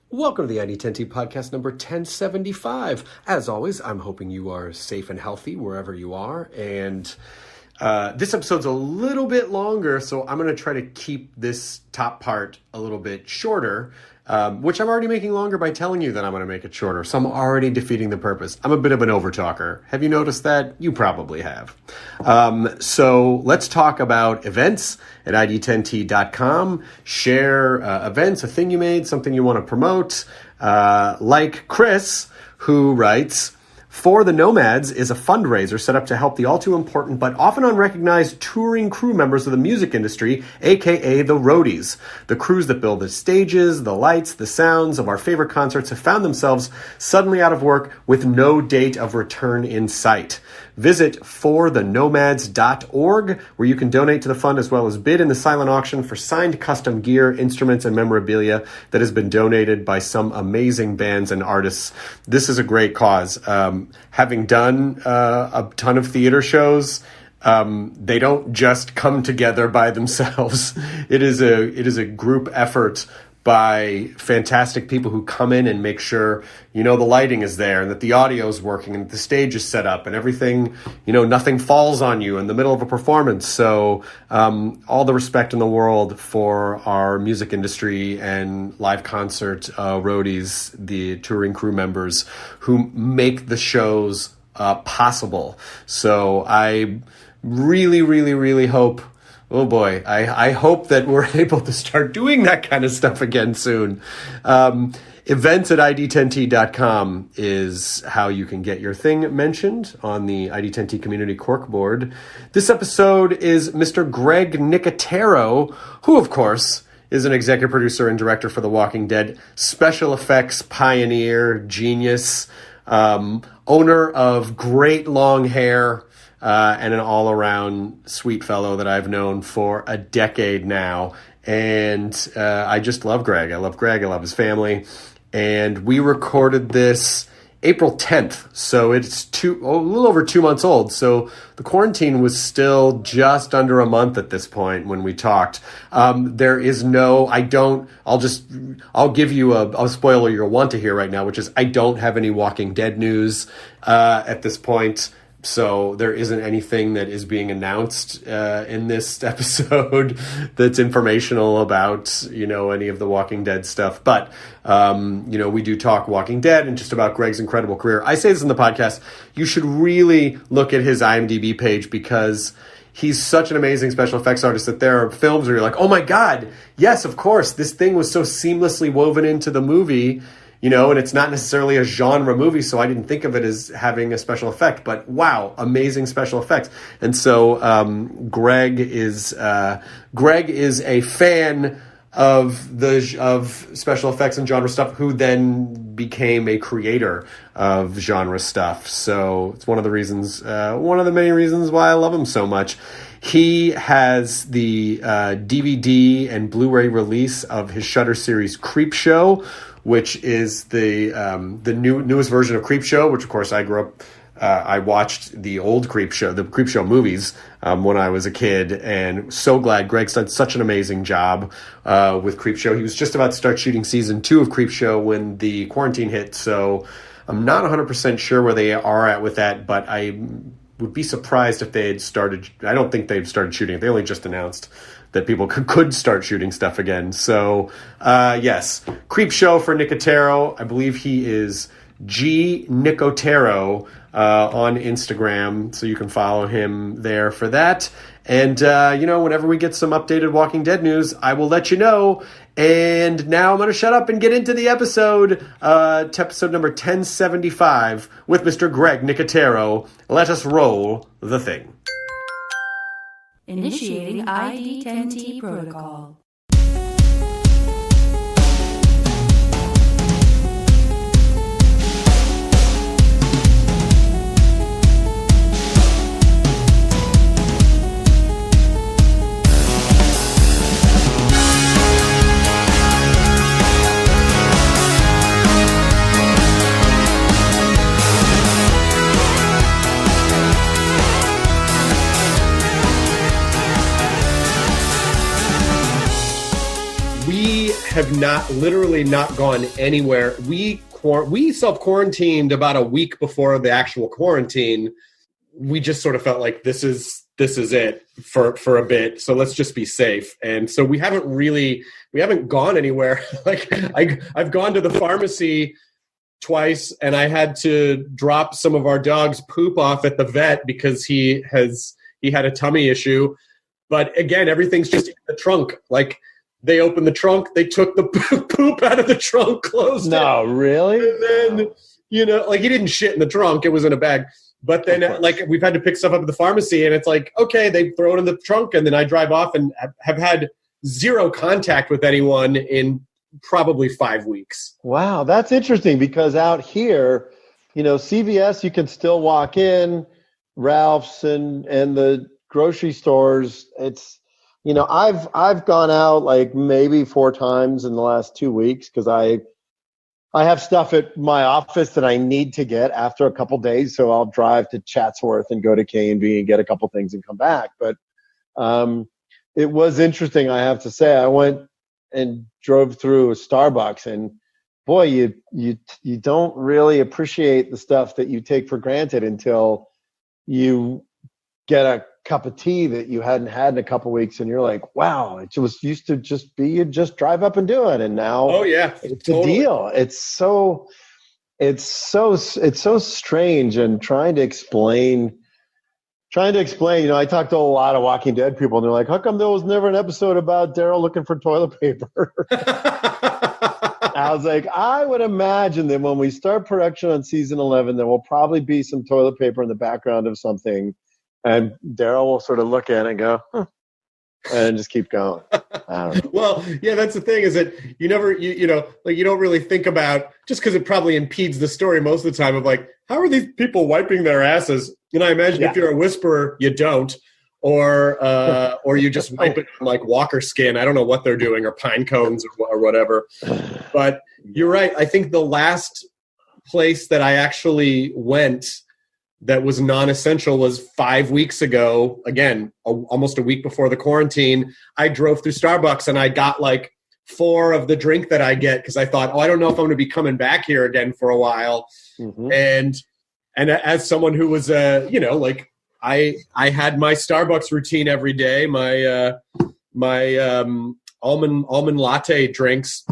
Welcome to the ID10T podcast number 1075. As always, I'm hoping you are safe and healthy wherever you are. And this episode's a little bit longer, so I'm going to try to keep this top part a little bit shorter, which I'm already making longer by telling you that I'm going to make it shorter. So I'm already defeating the purpose. I'm a bit of an overtalker. Have you noticed that? You probably have. So let's talk about events at ID10T.com. Share events, a thing you made, something you want to promote. Like Chris, who writes, For the Nomads is a fundraiser set up to help the all-too-important but often unrecognized touring crew members of the music industry, aka the roadies. The crews that build the stages, the lights, the sounds of our favorite concerts have found themselves suddenly out of work with no date of return in sight. Visit forthenomads.org, where you can donate to the fund as well as bid in the silent auction for signed custom gear, instruments, and memorabilia that has been donated by some amazing bands and artists. This is a great cause. Having done a ton of theater shows, they don't just come together by themselves. It is a group effort by fantastic people who come in and make sure, the lighting is there and that the audio is working and the stage is set up and everything, nothing falls on you in the middle of a performance. So all the respect in the world for our music industry and live concert roadies, the touring crew members who make the shows possible. So I really, really, really hope, oh boy, I hope that we're able to start doing that kind of stuff again soon. Events at ID10T.com is how you can get your thing mentioned on the ID10T Community Corkboard. This episode is Mr. Greg Nicotero, who, of course, is an executive producer and director for The Walking Dead, special effects pioneer, genius, owner of great long hair, and an all-around sweet fellow that I've known for a decade now. And I just love Greg. I love his family. And we recorded this April 10th, so it's a little over 2 months old. So the quarantine was still just under a month at this point when we talked. There is no, I'll give you a spoiler you'll want to hear right now, which is I don't have any Walking Dead news at this point. So there isn't anything that is being announced in this episode that's informational about, any of the Walking Dead stuff. But, we do talk Walking Dead and just about Greg's incredible career. I say this in the podcast. You should really look at his IMDb page because he's such an amazing special effects artist that there are films where you're like, oh my God, yes, of course, this thing was so seamlessly woven into the movie. And it's not necessarily a genre movie, so I didn't think of it as having a special effect. But wow, amazing special effects! And so Greg is a fan of special effects and genre stuff, who then became a creator of genre stuff. So it's one of the many reasons why I love him so much. He has the DVD and Blu-ray release of his Shudder series Creepshow, which is the newest version of Creepshow, which of course I grew up. I watched the old Creepshow, the Creepshow movies when I was a kid, and so glad Greg's done such an amazing job with Creepshow. He was just about to start shooting season 2 of Creepshow when the quarantine hit, so I'm not 100% sure where they are at with that, but I would be surprised if they had started. I don't think they've started shooting it. They only just announced that people could start shooting stuff again. So, yes, Creepshow for Nicotero. I believe he is G Nicotero on Instagram, so you can follow him there for that. And, whenever we get some updated Walking Dead news, I will let you know. And now I'm going to shut up and get into the episode, to episode number 1075 with Mr. Greg Nicotero. Let us roll the thing. Initiating ID10T protocol. have literally not gone anywhere. We self-quarantined about a week before the actual quarantine. We just sort of felt like this is it for a bit. So let's just be safe. And so we haven't gone anywhere. Like I've gone to the pharmacy twice, and I had to drop some of our dog's poop off at the vet because he had a tummy issue. But again, everything's just in the trunk. Like they opened the trunk, they took the poop out of the trunk, closed it. No, really? And then, like he didn't shit in the trunk. It was in a bag. But then like we've had to pick stuff up at the pharmacy, and it's like, okay, they throw it in the trunk, and then I drive off and have had zero contact with anyone in probably 5 weeks. Wow, that's interesting because out here, CVS, you can still walk in, Ralph's and the grocery stores. It's, I've gone out like maybe 4 times in the last 2 weeks because I have stuff at my office that I need to get after a couple days, so I'll drive to Chatsworth and go to K&B and get a couple things and come back. But it was interesting, I have to say. I went and drove through a Starbucks, and boy, you don't really appreciate the stuff that you take for granted until you get a cup of tea that you hadn't had in a couple weeks, and you're like, wow, it was used to just be you just drive up and do it, and now it's totally a deal. It's so strange, and trying to explain. I talked to a lot of Walking Dead people, and they're like, how come there was never an episode about Daryl looking for toilet paper? I was like, I would imagine that when we start production on season 11, there will probably be some toilet paper in the background of something. And Daryl will sort of look at it and go, and just keep going. I don't know. Well, yeah, that's the thing is that you never, you don't really think about, just because it probably impedes the story most of the time, of like, how are these people wiping their asses? I imagine if you're a whisperer, you don't, or you just wipe it on like walker skin. I don't know what they're doing, or pine cones or whatever. But you're right. I think the last place that I actually went that was non-essential was 5 weeks ago. Again, almost a week before the quarantine, I drove through Starbucks and I got like 4 of the drink that I get because I thought, I don't know if I'm going to be coming back here again for a while. Mm-hmm. And as someone who was, like I had my Starbucks routine every day, my almond latte drinks.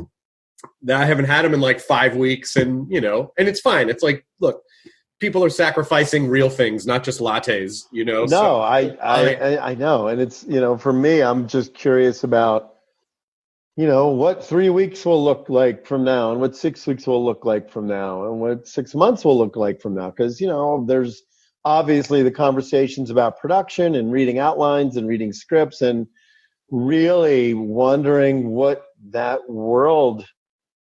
That I haven't had them in like 5 weeks, and and it's fine. It's like, look, people are sacrificing real things, not just lattes, No, so, I know. And it's, for me, I'm just curious about, what 3 weeks will look like from now, and what 6 weeks will look like from now, and what 6 months will look like from now. Because, there's obviously the conversations about production and reading outlines and reading scripts and really wondering what that world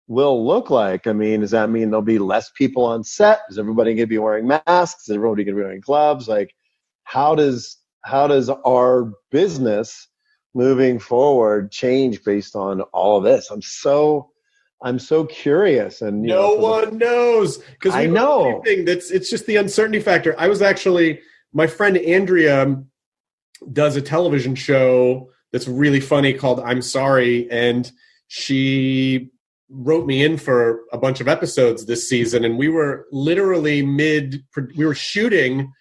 will look like. I mean, does that mean there'll be less people on set? Is everybody going to be wearing masks? Is everybody going to be wearing gloves? Like, how does our business moving forward change based on all of this? I'm so curious, and no one knows, because I know it's just the uncertainty factor. I was actually, my friend Andrea does a television show that's really funny called I'm Sorry, and she wrote me in for a bunch of episodes this season, and we were literally we were shooting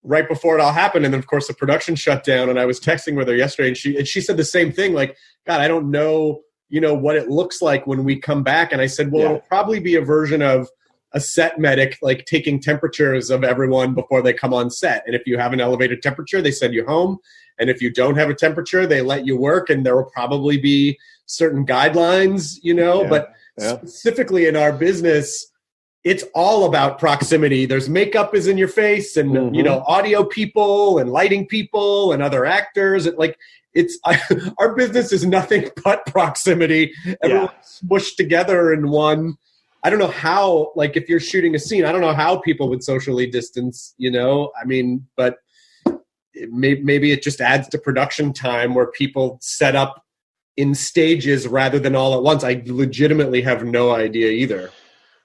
right before it all happened, and then of course the production shut down, and I was texting with her yesterday, and she said the same thing, like, God, I don't know, what it looks like when we come back. And I said, well, it'll probably be a version of a set medic, like taking temperatures of everyone before they come on set, and if you have an elevated temperature, they send you home, and if you don't have a temperature, they let you work, and there will probably be certain guidelines, but specifically in our business, it's all about proximity. There's makeup is in your face, and, audio people and lighting people and other actors. Our business is nothing but proximity. Everyone's smushed together in one. I don't know how, like, if you're shooting a scene, I don't know how people would socially distance, I mean, but maybe it just adds to production time where people set up in stages rather than all at once. I legitimately have no idea either.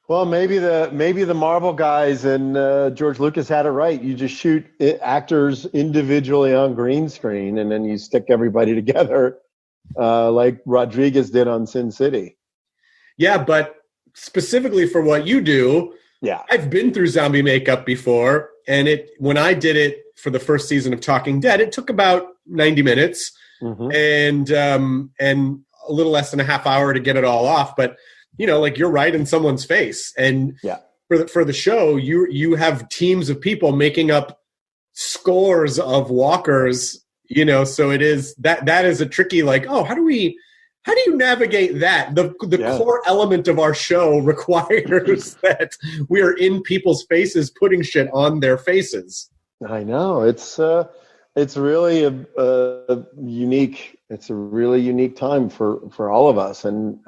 Well, maybe the Marvel guys and George Lucas had it right. You just shoot actors individually on green screen, and then you stick everybody together like Rodriguez did on Sin City. Yeah, but specifically for what you do, Yeah. I've been through zombie makeup before, and when I did it for the first season of Talking Dead, it took about 90 minutes and a little less than a half hour to get it all off. But like you're right in someone's face, and for the show, you have teams of people making up scores of walkers. So it is that is a tricky, like, oh, how do you navigate that? The core element of our show requires that we are in people's faces, putting shit on their faces. I know it's really a unique. It's a really unique time for all of us, and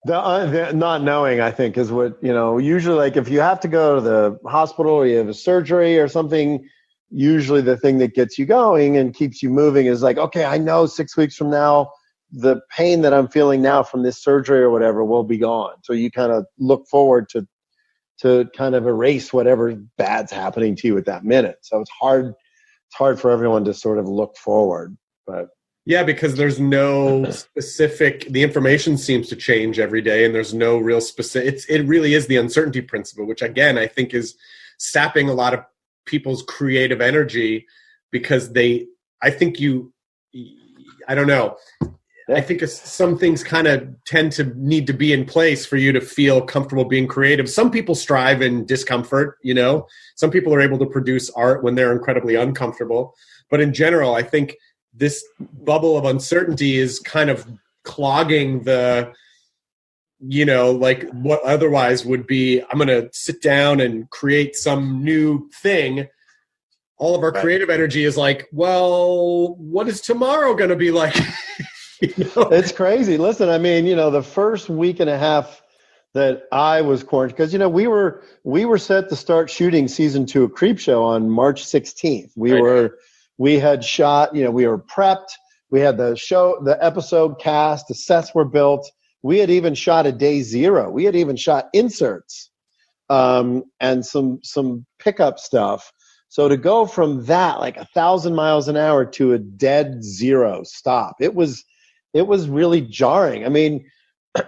the not knowing, I think, is what usually, like, if you have to go to the hospital or you have a surgery or something. Usually, the thing that gets you going and keeps you moving is like, okay, I know 6 weeks from now, the pain that I'm feeling now from this surgery or whatever will be gone. So you kind of look forward to kind of erase whatever bad's happening to you at that minute. So it's hard for everyone to sort of look forward. But yeah, because there's no specific, the information seems to change every day, and there's no real specific, it really is the uncertainty principle, which again, I think is sapping a lot of people's creative energy, because I don't know. I think some things kind of tend to need to be in place for you to feel comfortable being creative. Some people strive in discomfort, Some people are able to produce art when they're incredibly uncomfortable. But in general, I think this bubble of uncertainty is kind of clogging the, like what otherwise would be, I'm going to sit down and create some new thing. All of our creative energy is like, well, what is tomorrow going to be like? It's crazy. Listen, I mean, the first week and a half that I was quarantined, because we were set to start shooting season 2 of Creepshow on March 16th. We had shot, we were prepped. We had the episode cast, the sets were built. We had even shot a day 0. We had even shot inserts and some pickup stuff. So to go from that, like 1,000 miles an hour, to a dead 0 stop, it was really jarring. I mean,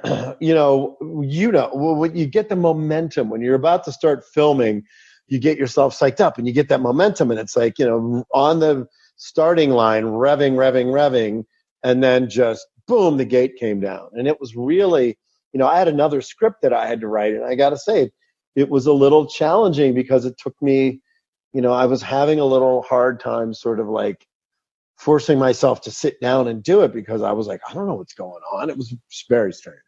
when you get the momentum, when you're about to start filming, you get yourself psyched up and you get that momentum, and it's like, on the starting line, revving, and then just boom, the gate came down. And it was really, I had another script that I had to write, and I got to say, it was a little challenging because it took me, I was having a little hard time sort of like forcing myself to sit down and do it, because I was like, I don't know what's going on. It was very strange.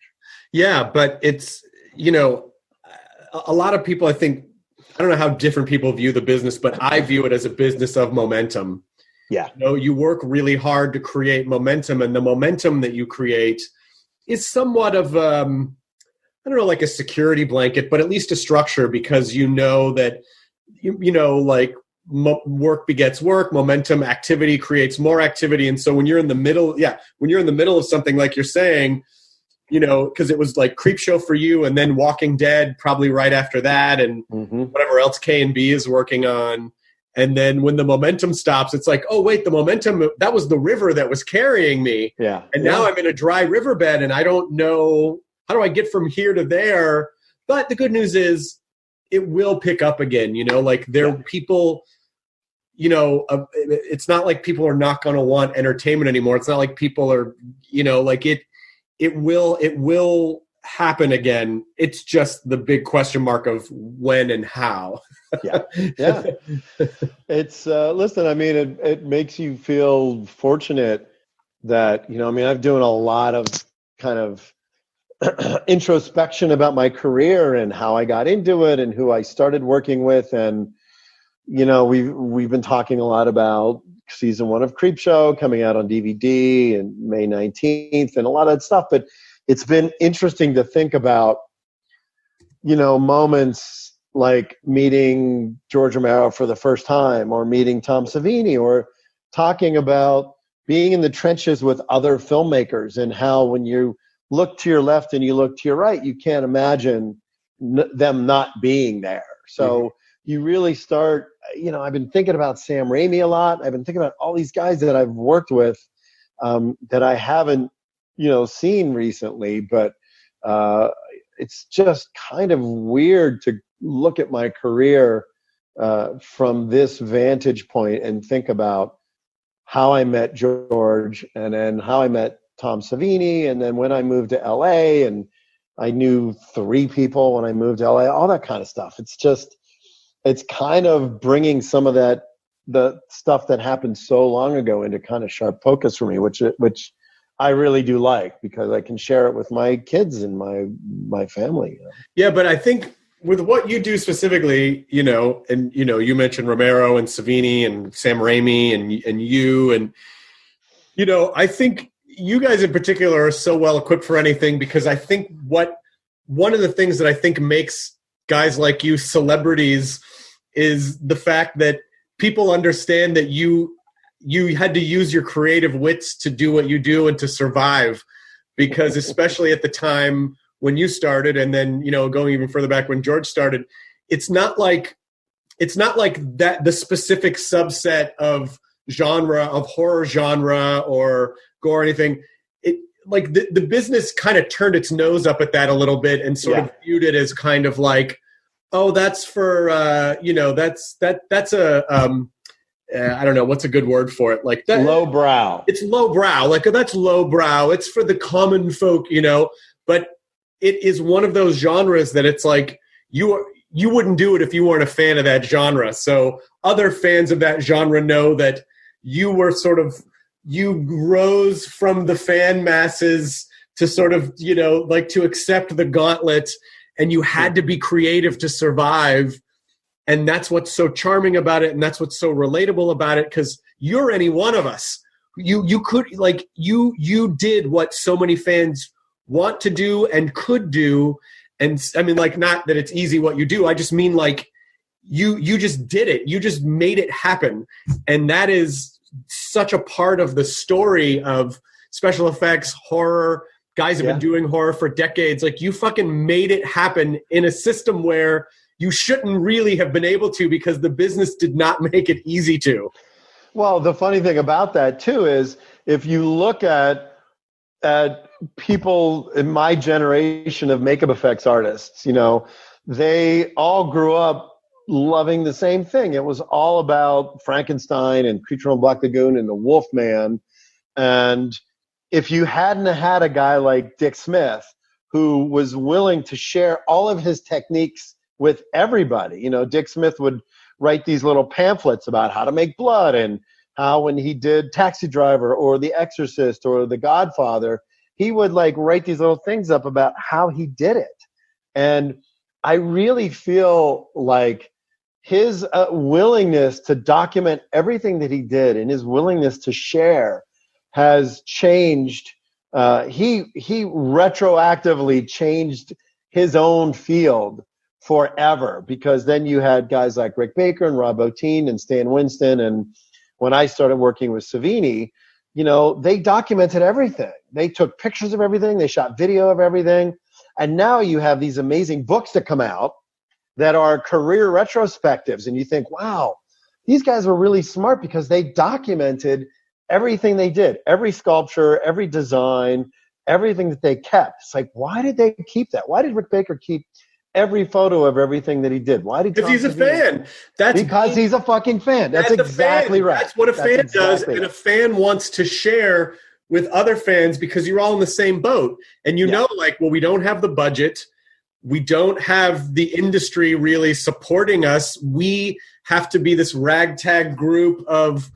Yeah, but it's, a lot of people, I think, I don't know how different people view the business, but I view it as a business of momentum. Yeah. You work really hard to create momentum, and the momentum that you create is somewhat of, I don't know, like a security blanket, but at least a structure, because that, like work begets work, momentum, activity creates more activity. And so when you're in the middle, of something, like you're saying, because it was like Creepshow for you, and then Walking Dead probably right after that, and whatever else K&B is working on. And then when the momentum stops, it's like, oh, wait, the momentum, that was the river that was carrying me. Yeah. And now I'm in a dry riverbed, and I don't know, how do I get from here to there? But the good news is it will pick up again. Like people, it's not like people are not going to want entertainment anymore. It's not like people are, like it will happen again. It's just the big question mark of when and how. Yeah. It's listen, I mean, it makes you feel fortunate that, I'm doing a lot of kind of introspection about my career and how I got into it and who I started working with. And, we've been talking a lot about season 1 of Creepshow coming out on DVD and May 19th and a lot of that stuff. But it's been interesting to think about, moments like meeting George Romero for the first time, or meeting Tom Savini, or talking about being in the trenches with other filmmakers, and how when you look to your left and you look to your right, you can't imagine them not being there. So you really start, I've been thinking about Sam Raimi a lot. I've been thinking about all these guys that I've worked with that I haven't, seen recently. But it's just kind of weird to look at my career from this vantage point and think about how I met George, and then how I met Tom Savini, and then when I moved to LA, and I knew 3 people when I moved to LA, all that kind of stuff. It's kind of bringing some of the stuff that happened so long ago into kind of sharp focus for me, which I really do like, because I can share it with my kids and my family. Yeah, but I think with what you do specifically, and you mentioned Romero and Savini and Sam Raimi and you, and I think you guys in particular are so well equipped for anything, because I think one of the things that I think makes guys like you celebrities is the fact that people understand that you had to use your creative wits to do what you do and to survive, because especially at the time when you started, and then, going even further back when George started, it's not like that the specific subset of genre, of horror genre or gore or anything. It, like, the business kind of turned its nose up at that a little bit and sort of viewed it as kind of like, oh, that's for, that's a, I don't know, what's a good word for it? Like that. Lowbrow. It's lowbrow. Like, that's lowbrow. It's for the common folk, but it is one of those genres that it's like you wouldn't do it if you weren't a fan of that genre. So other fans of that genre know that you were you rose from the fan masses to sort of, to accept the gauntlet, and you had to be creative to survive. And that's what's so charming about it. And that's what's so relatable about it. 'Cause you're any one of us. You could, like, you did what so many fans want to do and could do. And I mean, like, not that it's easy what you do. I just mean, like, you just did it. You just made it happen. And that is such a part of the story of special effects, horror. Guys have been doing horror for decades. Like, you fucking made it happen in a system where you shouldn't really have been able to, because the business did not make it easy to. Well, the funny thing about that too is, if you look at people in my generation of makeup effects artists, they all grew up loving the same thing. It was all about Frankenstein and Creature on the Black Lagoon and the Wolfman. And if you hadn't had a guy like Dick Smith, who was willing to share all of his techniques with everybody, Dick Smith would write these little pamphlets about how to make blood, and how when he did Taxi Driver or The Exorcist or The Godfather, he would write these little things up about how he did it. And I really feel like his willingness to document everything that he did, and his willingness to share, has changed. He retroactively changed his own field forever, because then you had guys like Rick Baker and Rob Bottin and Stan Winston. And when I started working with Savini, they documented everything. They took pictures of everything. They shot video of everything. And now you have these amazing books that come out that are career retrospectives. And you think, wow, these guys were really smart, because they documented everything they did, every sculpture, every design, everything that they kept. It's like, why did they keep that? Why did Rick Baker keep every photo of everything that he did? Why did? Because he's a fan. Because he's a fucking fan. That's exactly right. That's what a fan does, and a fan wants to share with other fans, because you're all in the same boat. And we don't have the budget, we don't have the industry really supporting us. We have to be this ragtag group of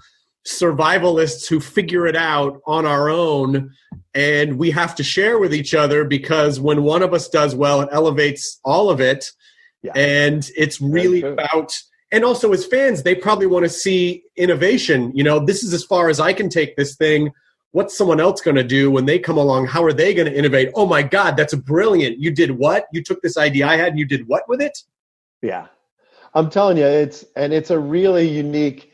survivalists who figure it out on our own, and we have to share with each other, because when one of us does well, it elevates all of it. And it's really about, and also as fans, they probably want to see innovation. This is as far as I can take this thing. What's someone else going to do when they come along? How are they going to innovate? Oh my God, that's brilliant. You did what? You took this idea I had and you did what with it? Yeah. I'm telling you, it's a really unique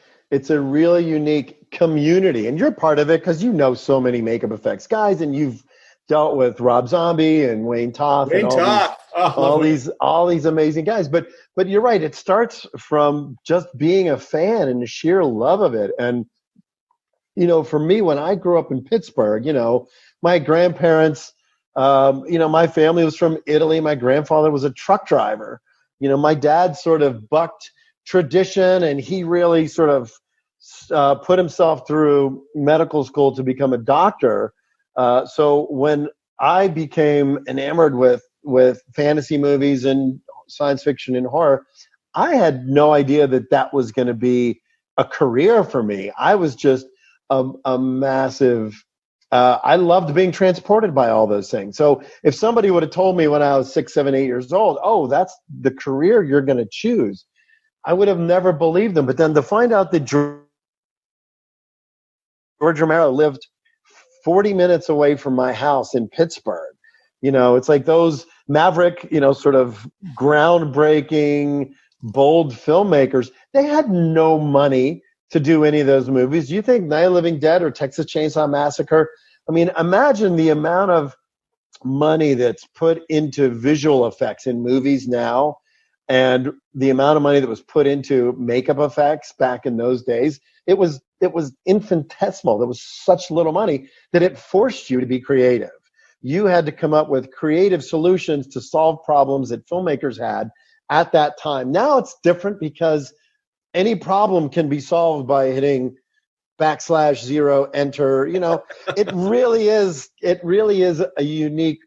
community, and you're part of it because so many makeup effects guys, and you've dealt with Rob Zombie and Wayne Toth and all these amazing guys. But you're right, it starts from just being a fan and the sheer love of it. And for me, when I grew up in Pittsburgh, my grandparents, my family was from Italy. My grandfather was a truck driver. My dad sort of bucked tradition, and he really sort of put himself through medical school to become a doctor. So when I became enamored with fantasy movies and science fiction and horror, I had no idea that was going to be a career for me. I was just a massive, I loved being transported by all those things. So if somebody would have told me when I was 6, 7, 8 years old, oh, that's the career you're going to choose, I would have never believed them. But then to find out that George Romero lived 40 minutes away from my house in Pittsburgh, it's like those maverick, sort of groundbreaking, bold filmmakers, they had no money to do any of those movies. Do you think Night of the Living Dead or Texas Chainsaw Massacre? I mean, imagine the amount of money that's put into visual effects in movies now and the amount of money that was put into makeup effects back in those days. It was infinitesimal. There was such little money that it forced you to be creative. You had to come up with creative solutions to solve problems that filmmakers had at that time. Now it's different because any problem can be solved by hitting \0 enter. It really is a unique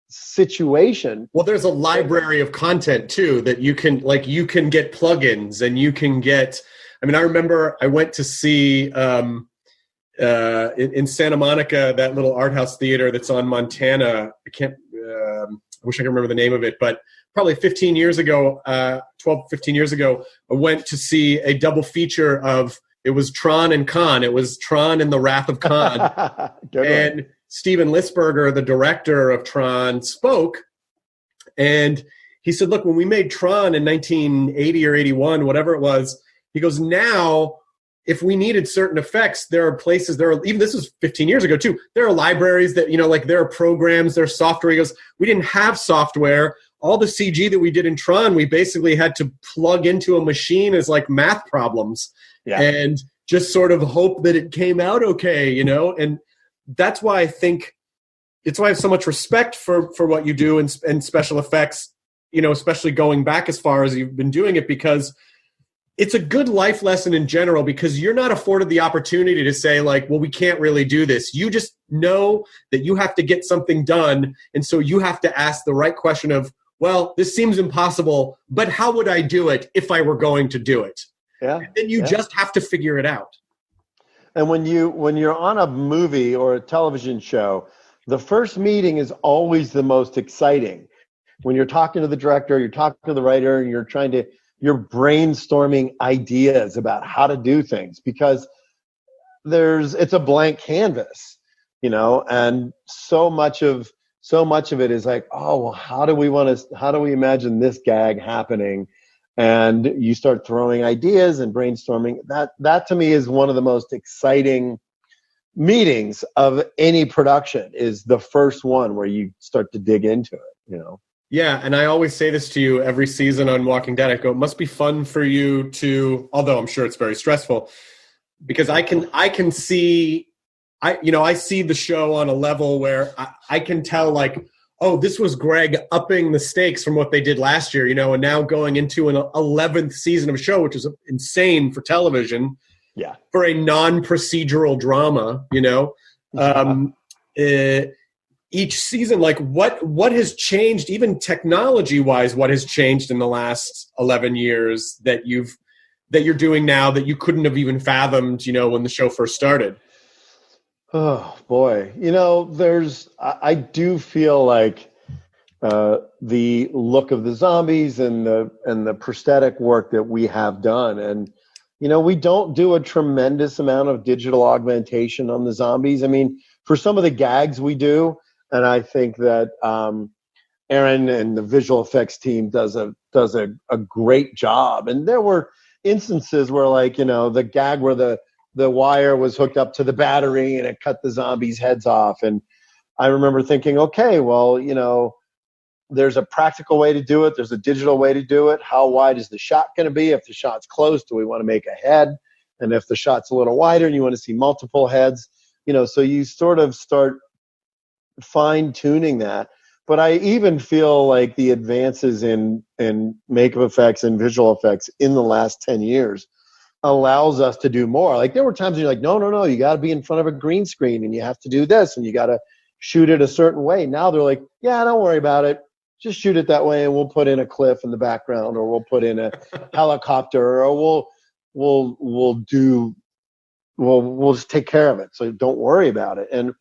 situation. Well, there's a library of content too that you can get plugins and you can get. I mean, I remember I went to see in Santa Monica, that little art house theater that's on Montana. I wish I could remember the name of it, but probably 15 years ago, 15 years ago, I went to see a double feature of, it was Tron and Khan. It was Tron and the Wrath of Khan. And Steven Lisberger, the director of Tron, spoke. And he said, look, when we made Tron in 1980 or 81, whatever it was, he goes, now, if we needed certain effects, there are places, even this was 15 years ago too, there are libraries that, there are programs, there's software. He goes, we didn't have software. All the CG that we did in Tron, we basically had to plug into a machine as like math problems and just sort of hope that it came out okay, and that's why I think, it's why I have so much respect for what you do and special effects, especially going back as far as you've been doing it, because it's a good life lesson in general, because you're not afforded the opportunity to say like, well, we can't really do this. You just know that you have to get something done. And so you have to ask the right question of, well, this seems impossible, but how would I do it if I were going to do it? Yeah. And then you just have to figure it out. And when you're on a movie or a television show, the first meeting is always the most exciting. When you're talking to the director, you're talking to the writer, and you're brainstorming ideas about how to do things, because it's a blank canvas, and so much of it is like, oh, well, how do we imagine this gag happening? And you start throwing ideas and brainstorming. That to me is one of the most exciting meetings of any production, is the first one where you start to dig into it, Yeah, and I always say this to you every season on Walking Dead. I go, it must be fun for you to, although I'm sure it's very stressful, because I can see, I see the show on a level where I can tell like, oh, this was Greg upping the stakes from what they did last year, and now going into an 11th season of a show, which is insane for television. Yeah. For a non-procedural drama, each season, like what has changed, even technology-wise, what has changed in the last 11 years that you're doing now that you couldn't have even fathomed, when the show first started? Oh boy, I do feel like the look of the zombies and the prosthetic work that we have done, and we don't do a tremendous amount of digital augmentation on the zombies. I mean, for some of the gags we do, and I think that Aaron and the visual effects team does a great job. And there were instances where, like, the gag where the wire was hooked up to the battery and it cut the zombies' heads off. And I remember thinking, okay, well, there's a practical way to do it. There's a digital way to do it. How wide is the shot going to be? If the shot's close, do we want to make a head? And if the shot's a little wider and you want to see multiple heads, so you sort of start fine tuning that. But I even feel like the advances in makeup effects and visual effects in the last 10 years allows us to do more. Like there were times when you're like, no, you got to be in front of a green screen and you have to do this and you got to shoot it a certain way. Now they're like, yeah, don't worry about it. Just shoot it that way and we'll put in a cliff in the background, or we'll put in a helicopter, or we'll just take care of it. So don't worry about it. And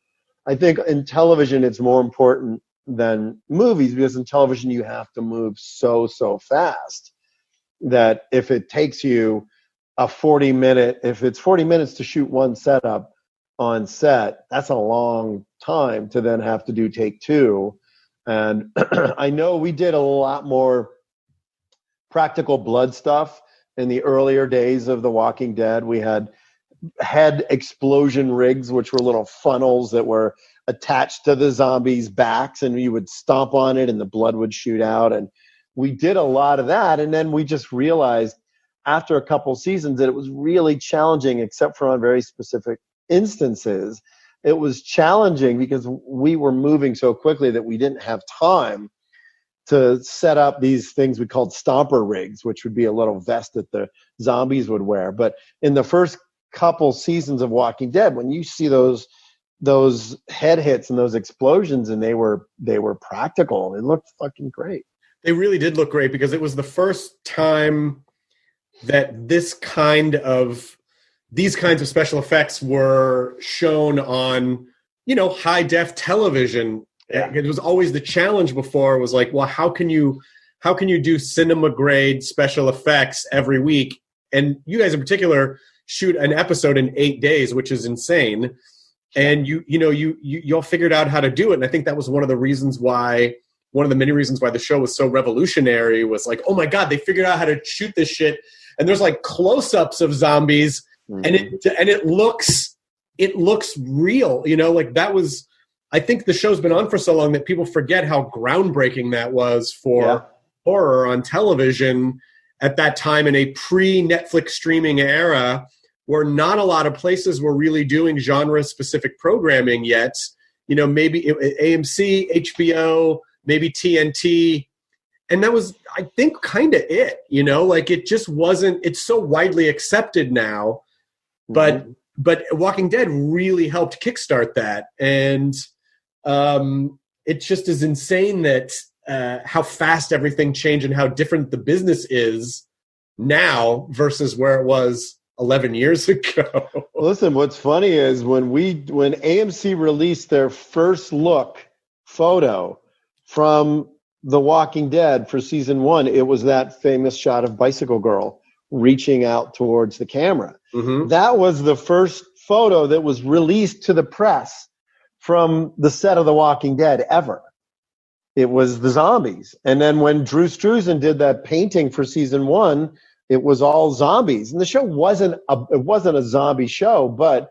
I think in television, it's more important than movies, because in television, you have to move so fast that if it takes you if it's 40 minutes to shoot one setup on set, that's a long time to then have to do take two. And I know we did a lot more practical blood stuff in the earlier days of The Walking Dead. We had head explosion rigs, which were little funnels that were attached to the zombies' backs, and you would stomp on it and the blood would shoot out. And we did a lot of that. And then we just realized after a couple seasons that it was really challenging, except for on very specific instances. It was challenging because we were moving so quickly that we didn't have time to set up these things we called stomper rigs, which would be a little vest that the zombies would wear. But in the first couple seasons of Walking Dead, when you see those head hits and those explosions, and they were practical, it looked fucking great. They really did look great, because it was the first time that these kinds of special effects were shown on, high def television. Yeah. It was always the challenge before. It was like, well, how can you do cinema grade special effects every week? And you guys in particular shoot an episode in 8 days, which is insane. And you all figured out how to do it. And I think that was one of the many reasons why the show was so revolutionary, was like, oh my God, they figured out how to shoot this shit. And there's like close-ups of zombies, and it looks real, like that was, I think the show's been on for so long that people forget how groundbreaking that was for horror on television at that time, in a pre-Netflix streaming era where not a lot of places were really doing genre-specific programming yet. Maybe AMC, HBO, maybe TNT. And that was, I think, kind of it, like it just wasn't, it's so widely accepted now, but Walking Dead really helped kickstart that. And it just is insane that how fast everything changed and how different the business is now versus where it was 11 years ago. Listen, what's funny is when AMC released their first look photo from The Walking Dead for season 1, it was that famous shot of Bicycle Girl reaching out towards the camera. Mm-hmm. That was the first photo that was released to the press from the set of The Walking Dead ever. It was the zombies. And then when Drew Struzan did that painting for season 1, it was all zombies. And the show wasn't a zombie show, but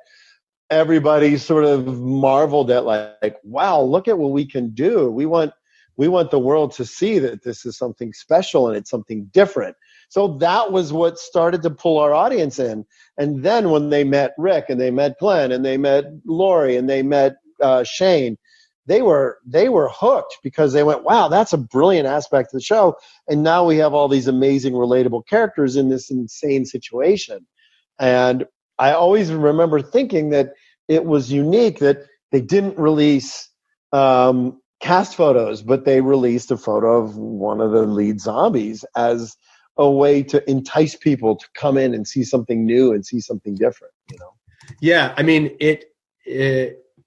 everybody sort of marveled at like, wow, look at what we can do. We want the world to see that this is something special and it's something different. So that was what started to pull our audience in. And then when they met Rick and they met Glenn and they met Lori and they met Shane, they were hooked, because they went, wow, that's a brilliant aspect of the show. And now we have all these amazing relatable characters in this insane situation. And I always remember thinking that it was unique that they didn't release cast photos, but they released a photo of one of the lead zombies as a way to entice people to come in and see something new and see something different, Yeah, I mean, it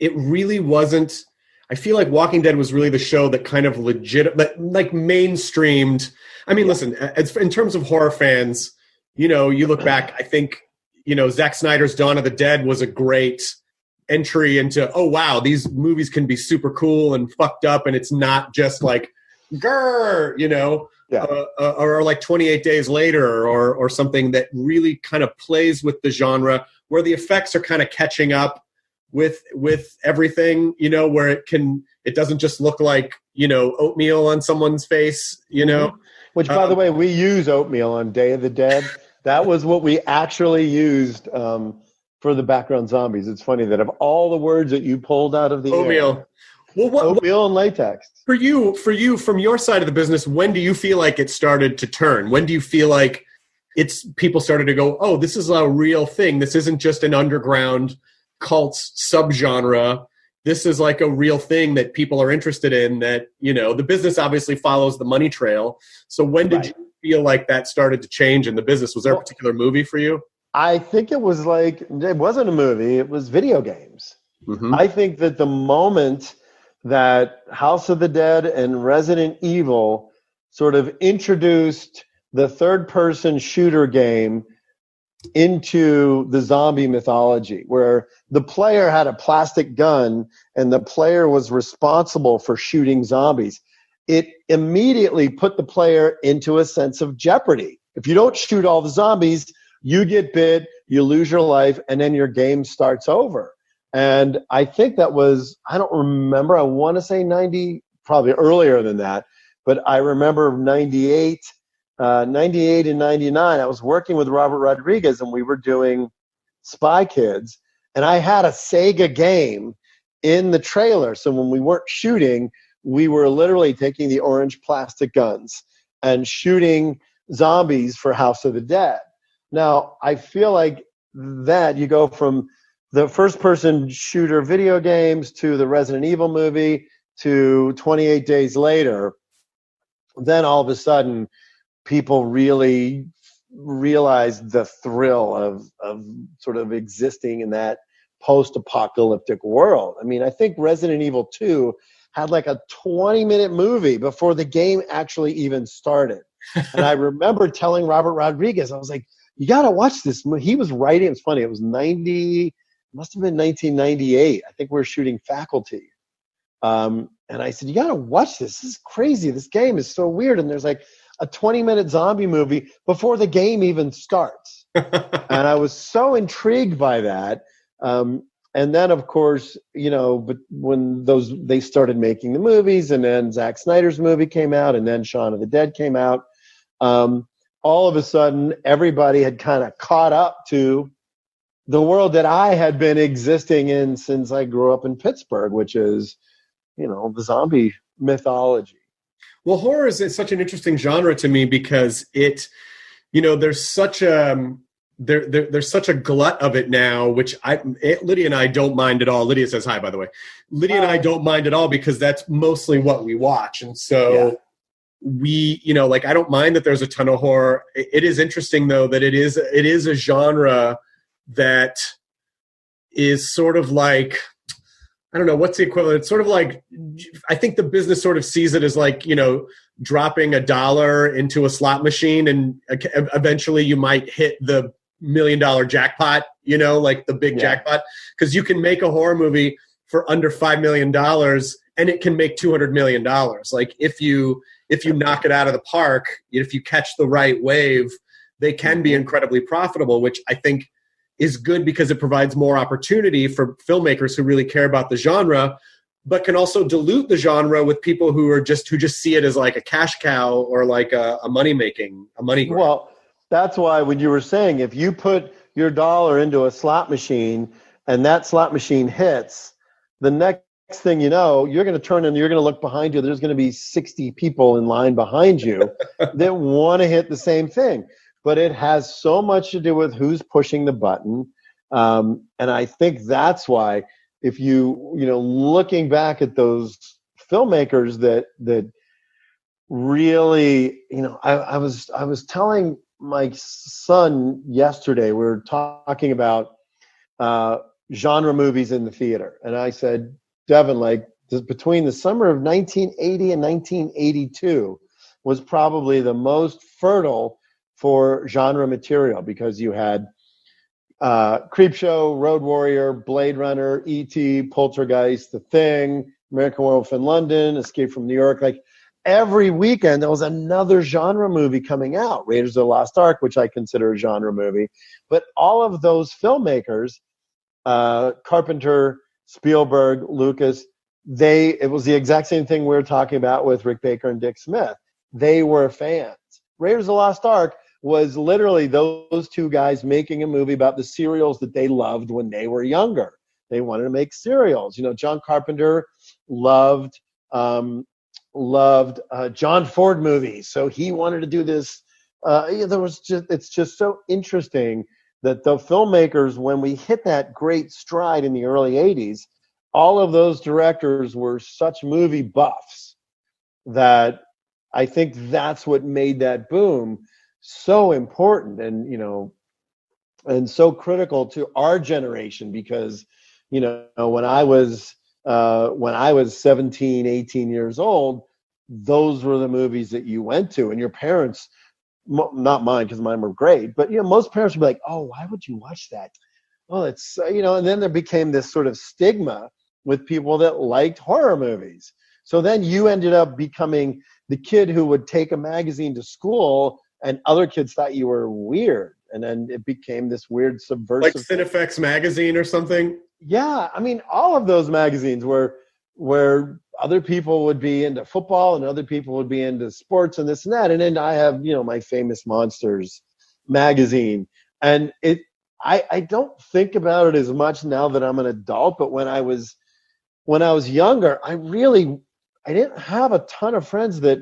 really wasn't. I feel like Walking Dead was really the show that kind of like mainstreamed. I mean, listen, in terms of horror fans, you look back, I think, Zack Snyder's Dawn of the Dead was a great entry into, oh wow, these movies can be super cool and fucked up, and it's not just like grr, or like 28 Days Later or something that really kind of plays with the genre, where the effects are kind of catching up with everything, where it doesn't just look like, oatmeal on someone's face, Which, by the way, we use oatmeal on Day of the Dead. That was what we actually used for the background zombies. It's funny that of all the words that you pulled out of the Oatmeal. air, Well, what oatmeal and latex. for you, from your side of the business, when do you feel like it started to turn? When do you feel like people started to go, oh, this is a real thing. This isn't just an underground cult subgenre. This is like a real thing that people are interested in, that, the business obviously follows the money trail. So when did you feel like that started to change in the business? Was there a particular movie for you? I think it was it wasn't a movie, it was video games. Mm-hmm. I think that the moment that House of the Dead and Resident Evil sort of introduced the third-person shooter game into the zombie mythology, where the player had a plastic gun and the player was responsible for shooting zombies, it immediately put the player into a sense of jeopardy. If you don't shoot all the zombies, you get bit, you lose your life, and then your game starts over. And I think that was, I don't remember, I want to say 90, probably earlier than that, but I remember 98 and 99, I was working with Robert Rodriguez and we were doing Spy Kids, and I had a Sega game in the trailer. So when we weren't shooting, we were literally taking the orange plastic guns and shooting zombies for House of the Dead. Now, I feel like that you go from the first-person shooter video games to the Resident Evil movie to 28 Days Later, then all of a sudden people really realized the thrill of sort of existing in that post-apocalyptic world. I mean, I think Resident Evil 2 had like a 20-minute movie before the game actually even started. And I remember telling Robert Rodriguez, I was like, you got to watch this. He was writing, it's funny, it was must have been 1998. I think we were shooting Faculty. And I said, you got to watch this. This is crazy. This game is so weird. And there's like a 20-minute zombie movie before the game even starts. And I was so intrigued by that. And then, of course, but when they started making the movies, and then Zack Snyder's movie came out, and then Shaun of the Dead came out, all of a sudden, everybody had kind of caught up to the world that I had been existing in since I grew up in Pittsburgh, which is, the zombie mythology. Well, horror is such an interesting genre to me because there's such a there's such a glut of it now, which Lydia and I don't mind at all. Lydia says hi, by the way. Lydia and I don't mind at all because that's mostly what we watch, and so we, I don't mind that there's a ton of horror. It is interesting though that it is a genre that is sort of like, I don't know, what's the equivalent? It's sort of like, I think the business sort of sees it as like, dropping $1 into a slot machine and eventually you might hit the $1 million jackpot, like the big jackpot. Because you can make a horror movie for under $5 million and it can make $200 million. Like if you knock it out of the park, if you catch the right wave, they can be incredibly profitable, which I think is good because it provides more opportunity for filmmakers who really care about the genre, but can also dilute the genre with people who just see it as like a cash cow or like a money grab. Well, that's why when you were saying, if you put your dollar into a slot machine and that slot machine hits, the next thing you know, you're going to turn and you're going to look behind you. There's going to be 60 people in line behind you that want to hit the same thing. But it has so much to do with who's pushing the button. And I think that's why, if looking back at those filmmakers that really, I was telling my son yesterday, we were talking about genre movies in the theater. And I said, Devin, between the summer of 1980 and 1982 was probably the most fertile for genre material, because you had Creepshow, Road Warrior, Blade Runner, E.T., Poltergeist, The Thing, American Werewolf in London, Escape from New York. Like every weekend there was another genre movie coming out. Raiders of the Lost Ark, which I consider a genre movie. But all of those filmmakers, Carpenter, Spielberg, Lucas, it was the exact same thing we were talking about with Rick Baker and Dick Smith. They were fans. Raiders of the Lost Ark was literally those two guys making a movie about the cereals that they loved when they were younger. They wanted to make cereals. John Carpenter loved John Ford movies, so he wanted to do this. It's just so interesting that the filmmakers, when we hit that great stride in the early 80s, all of those directors were such movie buffs that I think that's what made that boom so important and so critical to our generation, because when I was 17, 18 years old, those were the movies that you went to, and your parents, not mine because mine were great, but most parents would be like, oh, why would you watch that? Oh, it's and then there became this sort of stigma with people that liked horror movies. So then you ended up becoming the kid who would take a magazine to school and other kids thought you were weird. And then it became this weird subversive. Like Cinefex magazine or something? Yeah. I mean, all of those magazines where other people would be into football and other people would be into sports and this and that. And then I have, my Famous Monsters magazine. And I don't think about it as much now that I'm an adult, but when I was younger, I didn't have a ton of friends that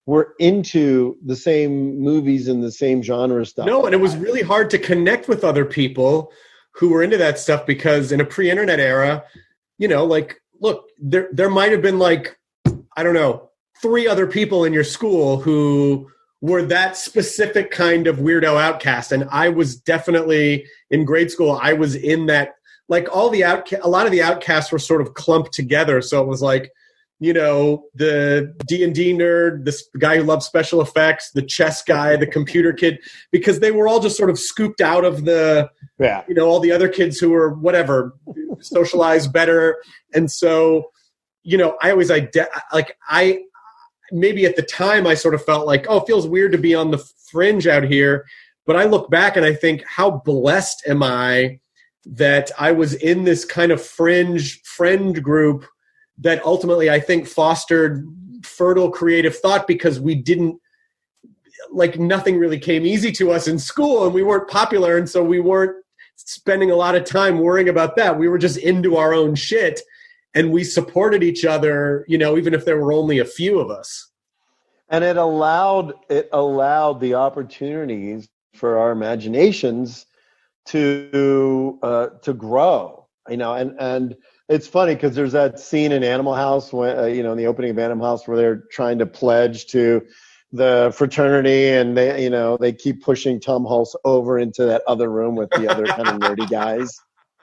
were into the same movies and the same genre stuff. No, and it was really hard to connect with other people who were into that stuff, because in a pre-internet era, look, there might have been I don't know, 3 other people in your school who were that specific kind of weirdo outcast. And I was definitely in grade school. I was in that, a lot of the outcasts were sort of clumped together. So it was the D&D nerd, this guy who loved special effects, the chess guy, the computer kid, because they were all just sort of scooped out of all the other kids who were whatever, socialized better. And so, I always, maybe at the time I sort of felt like, oh, it feels weird to be on the fringe out here. But I look back and I think, how blessed am I that I was in this kind of fringe friend group that ultimately I think fostered fertile creative thought, because we didn't, nothing really came easy to us in school and we weren't popular. And so we weren't spending a lot of time worrying about that. We were just into our own shit and we supported each other, even if there were only a few of us. And it allowed the opportunities for our imaginations to grow, and it's funny because there's that scene in Animal House when, in the opening of Animal House where they're trying to pledge to the fraternity and they keep pushing Tom Hulse over into that other room with the other kind of nerdy guys.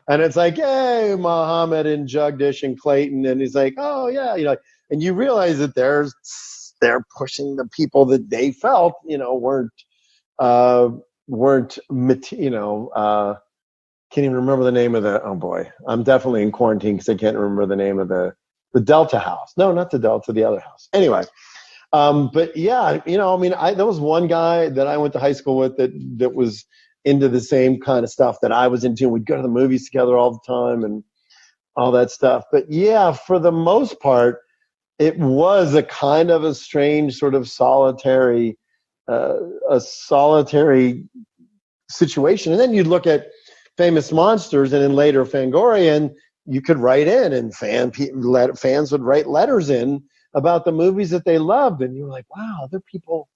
And it's like, hey, Muhammad and Jagdish and Clayton. And he's like, oh yeah, and you realize that they're pushing the people that they felt, weren't, can't even remember the name of oh boy, I'm definitely in quarantine because I can't remember the name of the Delta house. No, not the Delta, the other house. Anyway, but yeah, there was one guy that I went to high school with that was into the same kind of stuff that I was into. We'd go to the movies together all the time and all that stuff. But yeah, for the most part, it was a kind of a strange sort of solitary situation. And then you'd look at Famous Monsters, and then later Fangorian, you could write in, and fans would write letters in about the movies that they loved, and you were like, wow, other people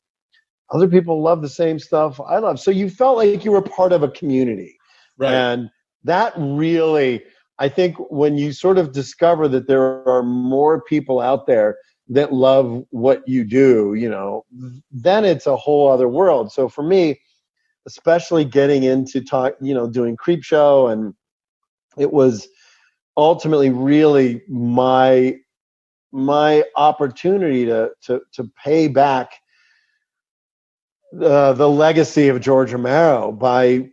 love the same stuff I love. So you felt like you were part of a community. Right. And that really, I think when you sort of discover that there are more people out there that love what you do, then it's a whole other world. So for me, especially getting into doing Creepshow, and it was ultimately really my opportunity to pay back the legacy of George Romero by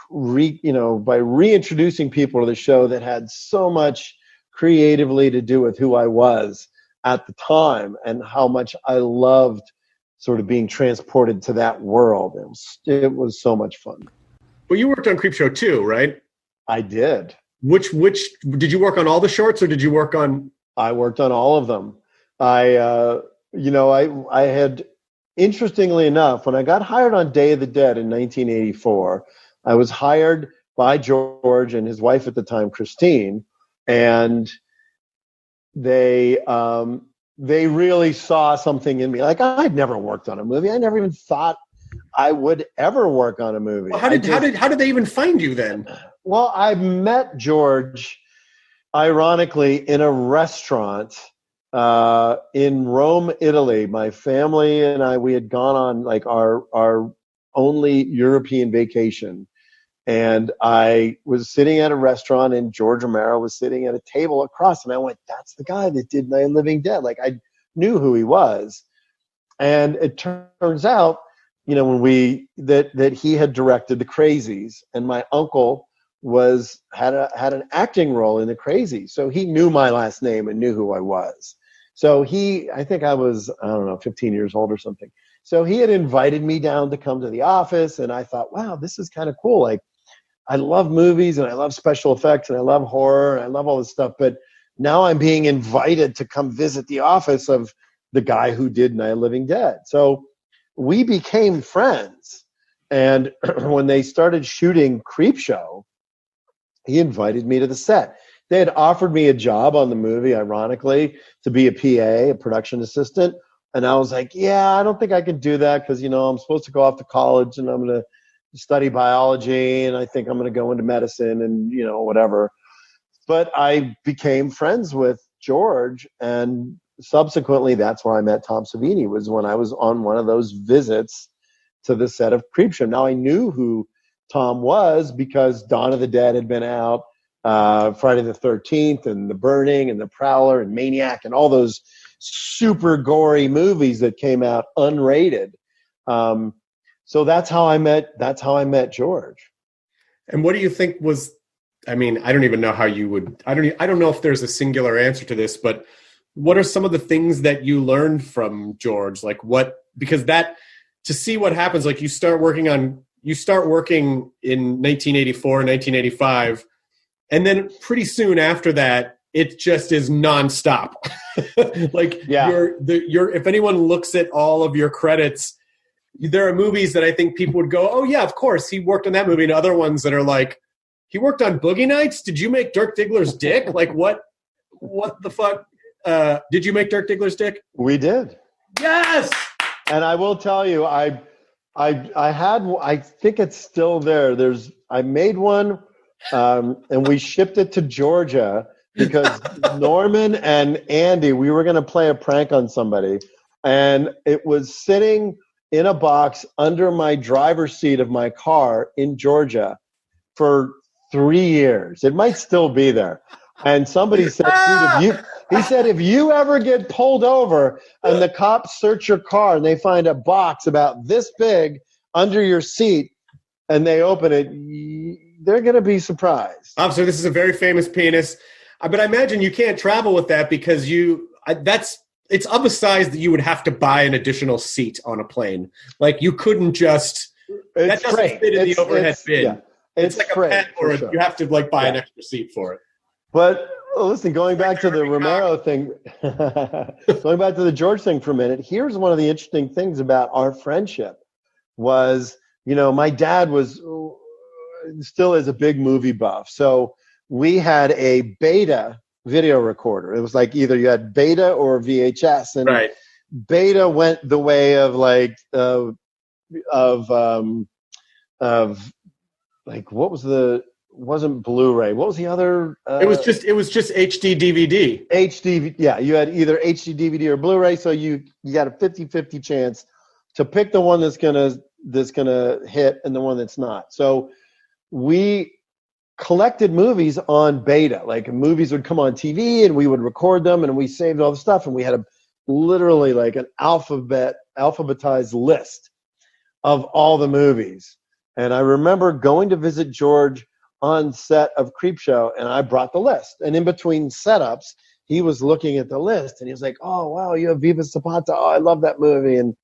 reintroducing people to the show that had so much creatively to do with who I was at the time and how much I loved sort of being transported to that world. It was so much fun. Well, you worked on Creepshow too, right? I did. Which did you work on all the shorts, or did you work on? I worked on all of them. I had interestingly enough, when I got hired on Day of the Dead in 1984, I was hired by George and his wife at the time, Christine, and they really saw something in me. Like, I'd never worked on a movie. I never even thought I would ever work on a movie. Well, how did they even find you then? Well, I met George, ironically, in a restaurant in Rome, Italy. My family and we had gone on like our only European vacation. And I was sitting at a restaurant, and George Romero was sitting at a table across. And I went, that's the guy that did Night of the Living Dead. Like, I knew who he was. And it turns out, you know, when that he had directed The Crazies, and my uncle had an acting role in The Crazies. So he knew my last name and knew who I was. So I think I was, I don't know, 15 years old or something. So he had invited me down to come to the office, and I thought, wow, this is kind of cool. Like, I love movies, and I love special effects, and I love horror, and I love all this stuff. But now I'm being invited to come visit the office of the guy who did Night of the Living Dead. So we became friends. And when they started shooting Creepshow, he invited me to the set. They had offered me a job on the movie, ironically, to be a PA, a production assistant. And I was like, yeah, I don't think I can do that because, you know, I'm supposed to go off to college and I'm going to study biology, and I think I'm going to go into medicine and, you know, whatever. But I became friends with George, and subsequently that's where I met Tom Savini, was when I was on one of those visits to the set of Creepshow. Now I knew who Tom was because Dawn of the Dead had been out, Friday the 13th and The Burning and The Prowler and Maniac and all those super gory movies that came out unrated. So that's how I met George. And what do you think was, I mean, I don't even know how you would, I don't know if there's a singular answer to this, but what are some of the things that you learned from George? Like because to see what happens, like you start working in 1984, 1985, and then pretty soon after that, it just is nonstop. Like if anyone looks at all of your credits, there are movies that I think people would go, oh yeah, of course, he worked on that movie, and other ones that are like, he worked on Boogie Nights? Did you make Dirk Diggler's dick? Like what the fuck? Did you make Dirk Diggler's dick? We did. Yes! And I will tell you, I think it's still there. I made one, and we shipped it to Georgia because Norman and Andy, we were going to play a prank on somebody, and it was sitting in a box under my driver's seat of my car in Georgia for 3 years. It might still be there. And somebody said, dude, if you ever get pulled over and the cops search your car and they find a box about this big under your seat and they open it, they're going to be surprised. So this is a very famous penis. But I imagine you can't travel with that because it's of a size that you would have to buy an additional seat on a plane. Like you couldn't just, that doesn't fit in the overhead bin. Yeah, it's like a pet, or you have to like buy an extra seat for it. But listen, going back to the Romero thing, going back to the George thing for a minute, here's one of the interesting things about our friendship was, you know, my dad still is a big movie buff. So we had a Beta video recorder. It was like either you had Beta or VHS, and right. Beta went the way of like what was wasn't Blu-ray. What was the other? It was just HD DVD. HD, yeah. You had either HD DVD or Blu-ray, so you got a 50-50 chance to pick the one that's gonna hit and the one that's not. So we collected movies on Beta. Like movies would come on TV and we would record them and we saved all the stuff, and we had literally like an alphabetized list of all the movies. And I remember going to visit George on set of Creepshow, and I brought the list. And in between setups, he was looking at the list, and he was like, "Oh wow, you have Viva Zapata. Oh, I love that movie." And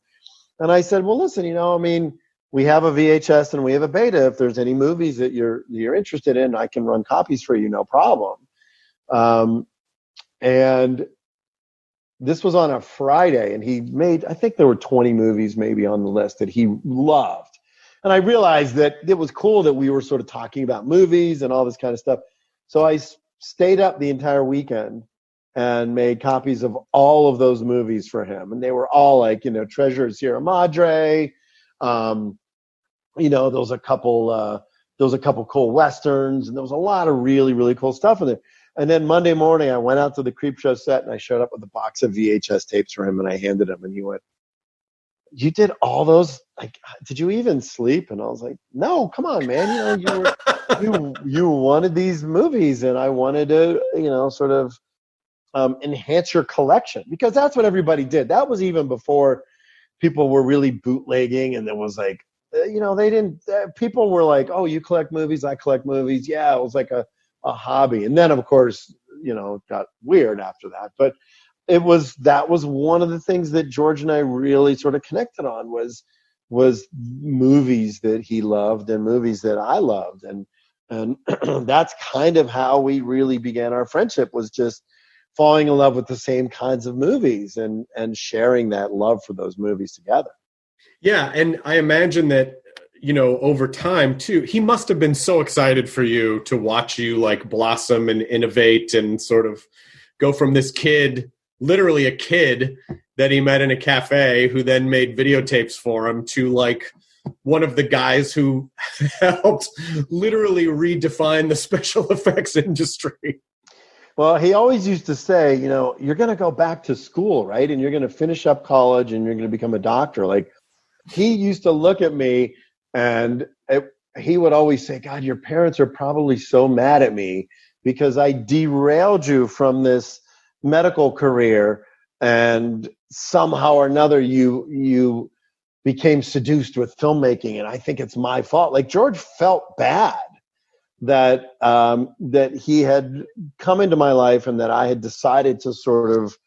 I said, "Well, listen, you know, I mean, we have a VHS and we have a Beta. If there's any movies that you're interested in, I can run copies for you, no problem." And this was on a Friday, and he made, I think there were 20 movies maybe on the list that he loved. And I realized that it was cool that we were sort of talking about movies and all this kind of stuff. So I stayed up the entire weekend and made copies of all of those movies for him. And they were all like, Treasure of Sierra Madre. There was a couple cool Westerns, and there was a lot of really, really cool stuff in there. And then Monday morning, I went out to the Creepshow set, and I showed up with a box of VHS tapes for him, and I handed him, and he went, "You did all those? Like, did you even sleep?" And I was like, "No, come on, man. You wanted these movies, and I wanted to, sort of enhance your collection, because that's what everybody did. That was even before people were really bootlegging, and there was like, they didn't. People were like, "Oh, you collect movies? I collect movies." Yeah, it was like a hobby. And then, of course, it got weird after that. But that was one of the things that George and I really sort of connected on was movies that he loved and movies that I loved. And that's kind of how we really began our friendship, was just falling in love with the same kinds of movies and sharing that love for those movies together. Yeah. And I imagine that, over time too, he must have been so excited for you to watch you like blossom and innovate and sort of go from this kid, literally a kid that he met in a cafe who then made videotapes for him, to like one of the guys who helped literally redefine the special effects industry. Well, he always used to say, you're going to go back to school, right? And you're going to finish up college and you're going to become a doctor. Like, he used to look at me, and he would always say, "God, your parents are probably so mad at me because I derailed you from this medical career, and somehow or another you became seduced with filmmaking, and I think it's my fault." Like, George felt bad that he had come into my life and that I had decided to sort of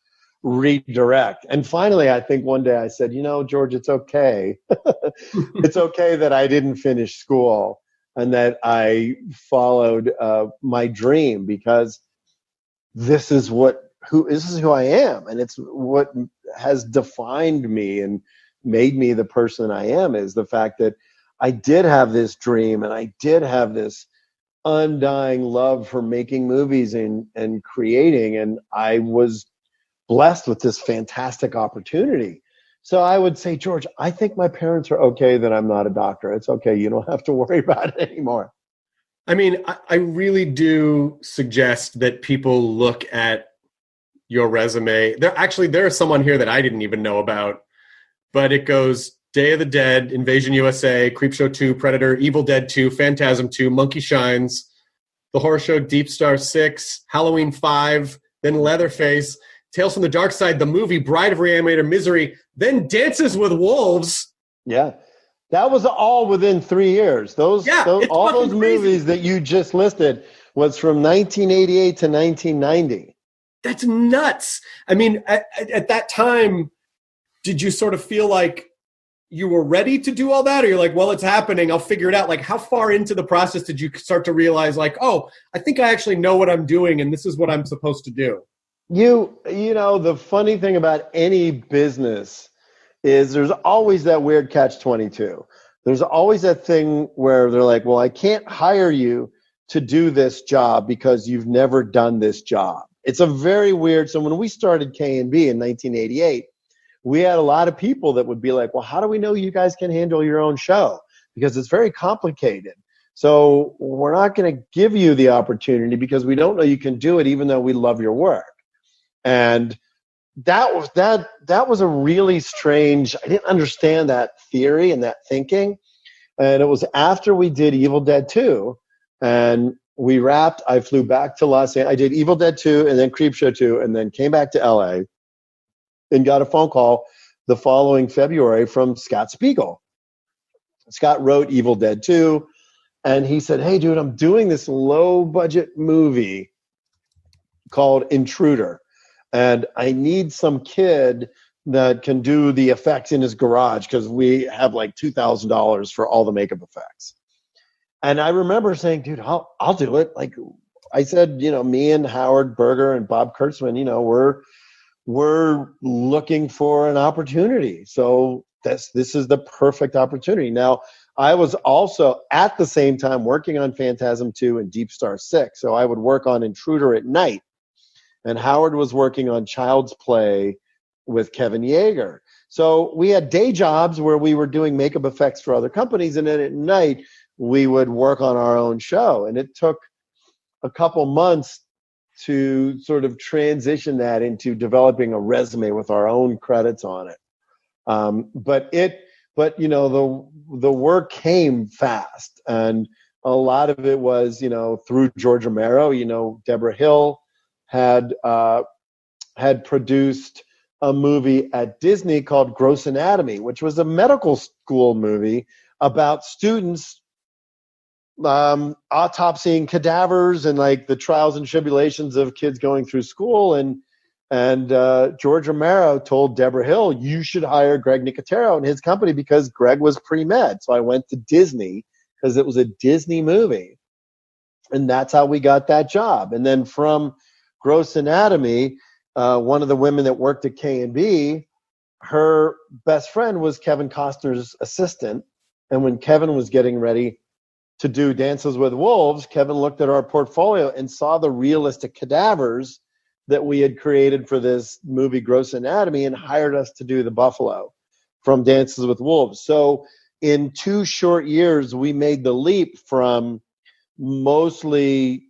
redirect. And finally, I think one day I said, "George, it's okay. It's okay that I didn't finish school and that I followed my dream, because this is who I am, and it's what has defined me and made me the person I am, is the fact that I did have this dream, and I did have this undying love for making movies and creating, and I was blessed with this fantastic opportunity." So I would say, "George, I think my parents are okay that I'm not a doctor. It's okay. You don't have to worry about it anymore." I mean, I really do suggest that people look at your resume. There is someone here that I didn't even know about, but it goes Day of the Dead, Invasion USA, Creepshow 2, Predator, Evil Dead 2, Phantasm 2, Monkey Shines, The Horror Show, Deep Star 6, Halloween 5, then Leatherface, Tales from the Dark Side, the movie, Bride of Reanimator, Misery, then Dances with Wolves. Yeah. That was all within 3 years. All those movies that you just listed was from 1988 to 1990. That's nuts. I mean, at that time, did you sort of feel like you were ready to do all that? Or you're like, well, it's happening, I'll figure it out? Like, how far into the process did you start to realize, like, oh, I think I actually know what I'm doing and this is what I'm supposed to do? The funny thing about any business is there's always that weird catch-22. There's always that thing where they're like, well, I can't hire you to do this job because you've never done this job. It's a very weird. So when we started K&B in 1988, we had a lot of people that would be like, well, how do we know you guys can handle your own show? Because it's very complicated. So we're not going to give you the opportunity because we don't know you can do it, even though we love your work. And that was a really strange, I didn't understand that theory and that thinking. And it was after we did Evil Dead 2 and we wrapped, I flew back to Los Angeles. I did Evil Dead 2 and then Creepshow 2 and then came back to LA and got a phone call the following February from Scott Spiegel. Scott wrote Evil Dead 2 and he said, "Hey dude, I'm doing this low budget movie called Intruder. And I need some kid that can do the effects in his garage because we have like $2,000 for all the makeup effects." And I remember saying, "Dude, I'll do it." Like I said, me and Howard Berger and Bob Kurtzman, we're looking for an opportunity. So this is the perfect opportunity. Now, I was also at the same time working on Phantasm 2 and Deep Star 6. So I would work on Intruder at night, and Howard was working on Child's Play with Kevin Yeager. So we had day jobs where we were doing makeup effects for other companies, and then at night we would work on our own show. And it took a couple months to sort of transition that into developing a resume with our own credits on it. But you know, the work came fast, and a lot of it was, you know, through George Romero. You know, Deborah Hill had produced a movie at Disney called Gross Anatomy, which was a medical school movie about students autopsying cadavers and like the trials and tribulations of kids going through school. And George Romero told Deborah Hill, you should hire Greg Nicotero and his company, because Greg was pre-med. So I went to Disney because it was a Disney movie. And that's how we got that job. And then from Gross Anatomy, one of the women that worked at K&B, her best friend was Kevin Costner's assistant. And when Kevin was getting ready to do Dances with Wolves, Kevin looked at our portfolio and saw the realistic cadavers that we had created for this movie Gross Anatomy, and hired us to do the buffalo from Dances with Wolves. So in 2 short years, we made the leap from mostly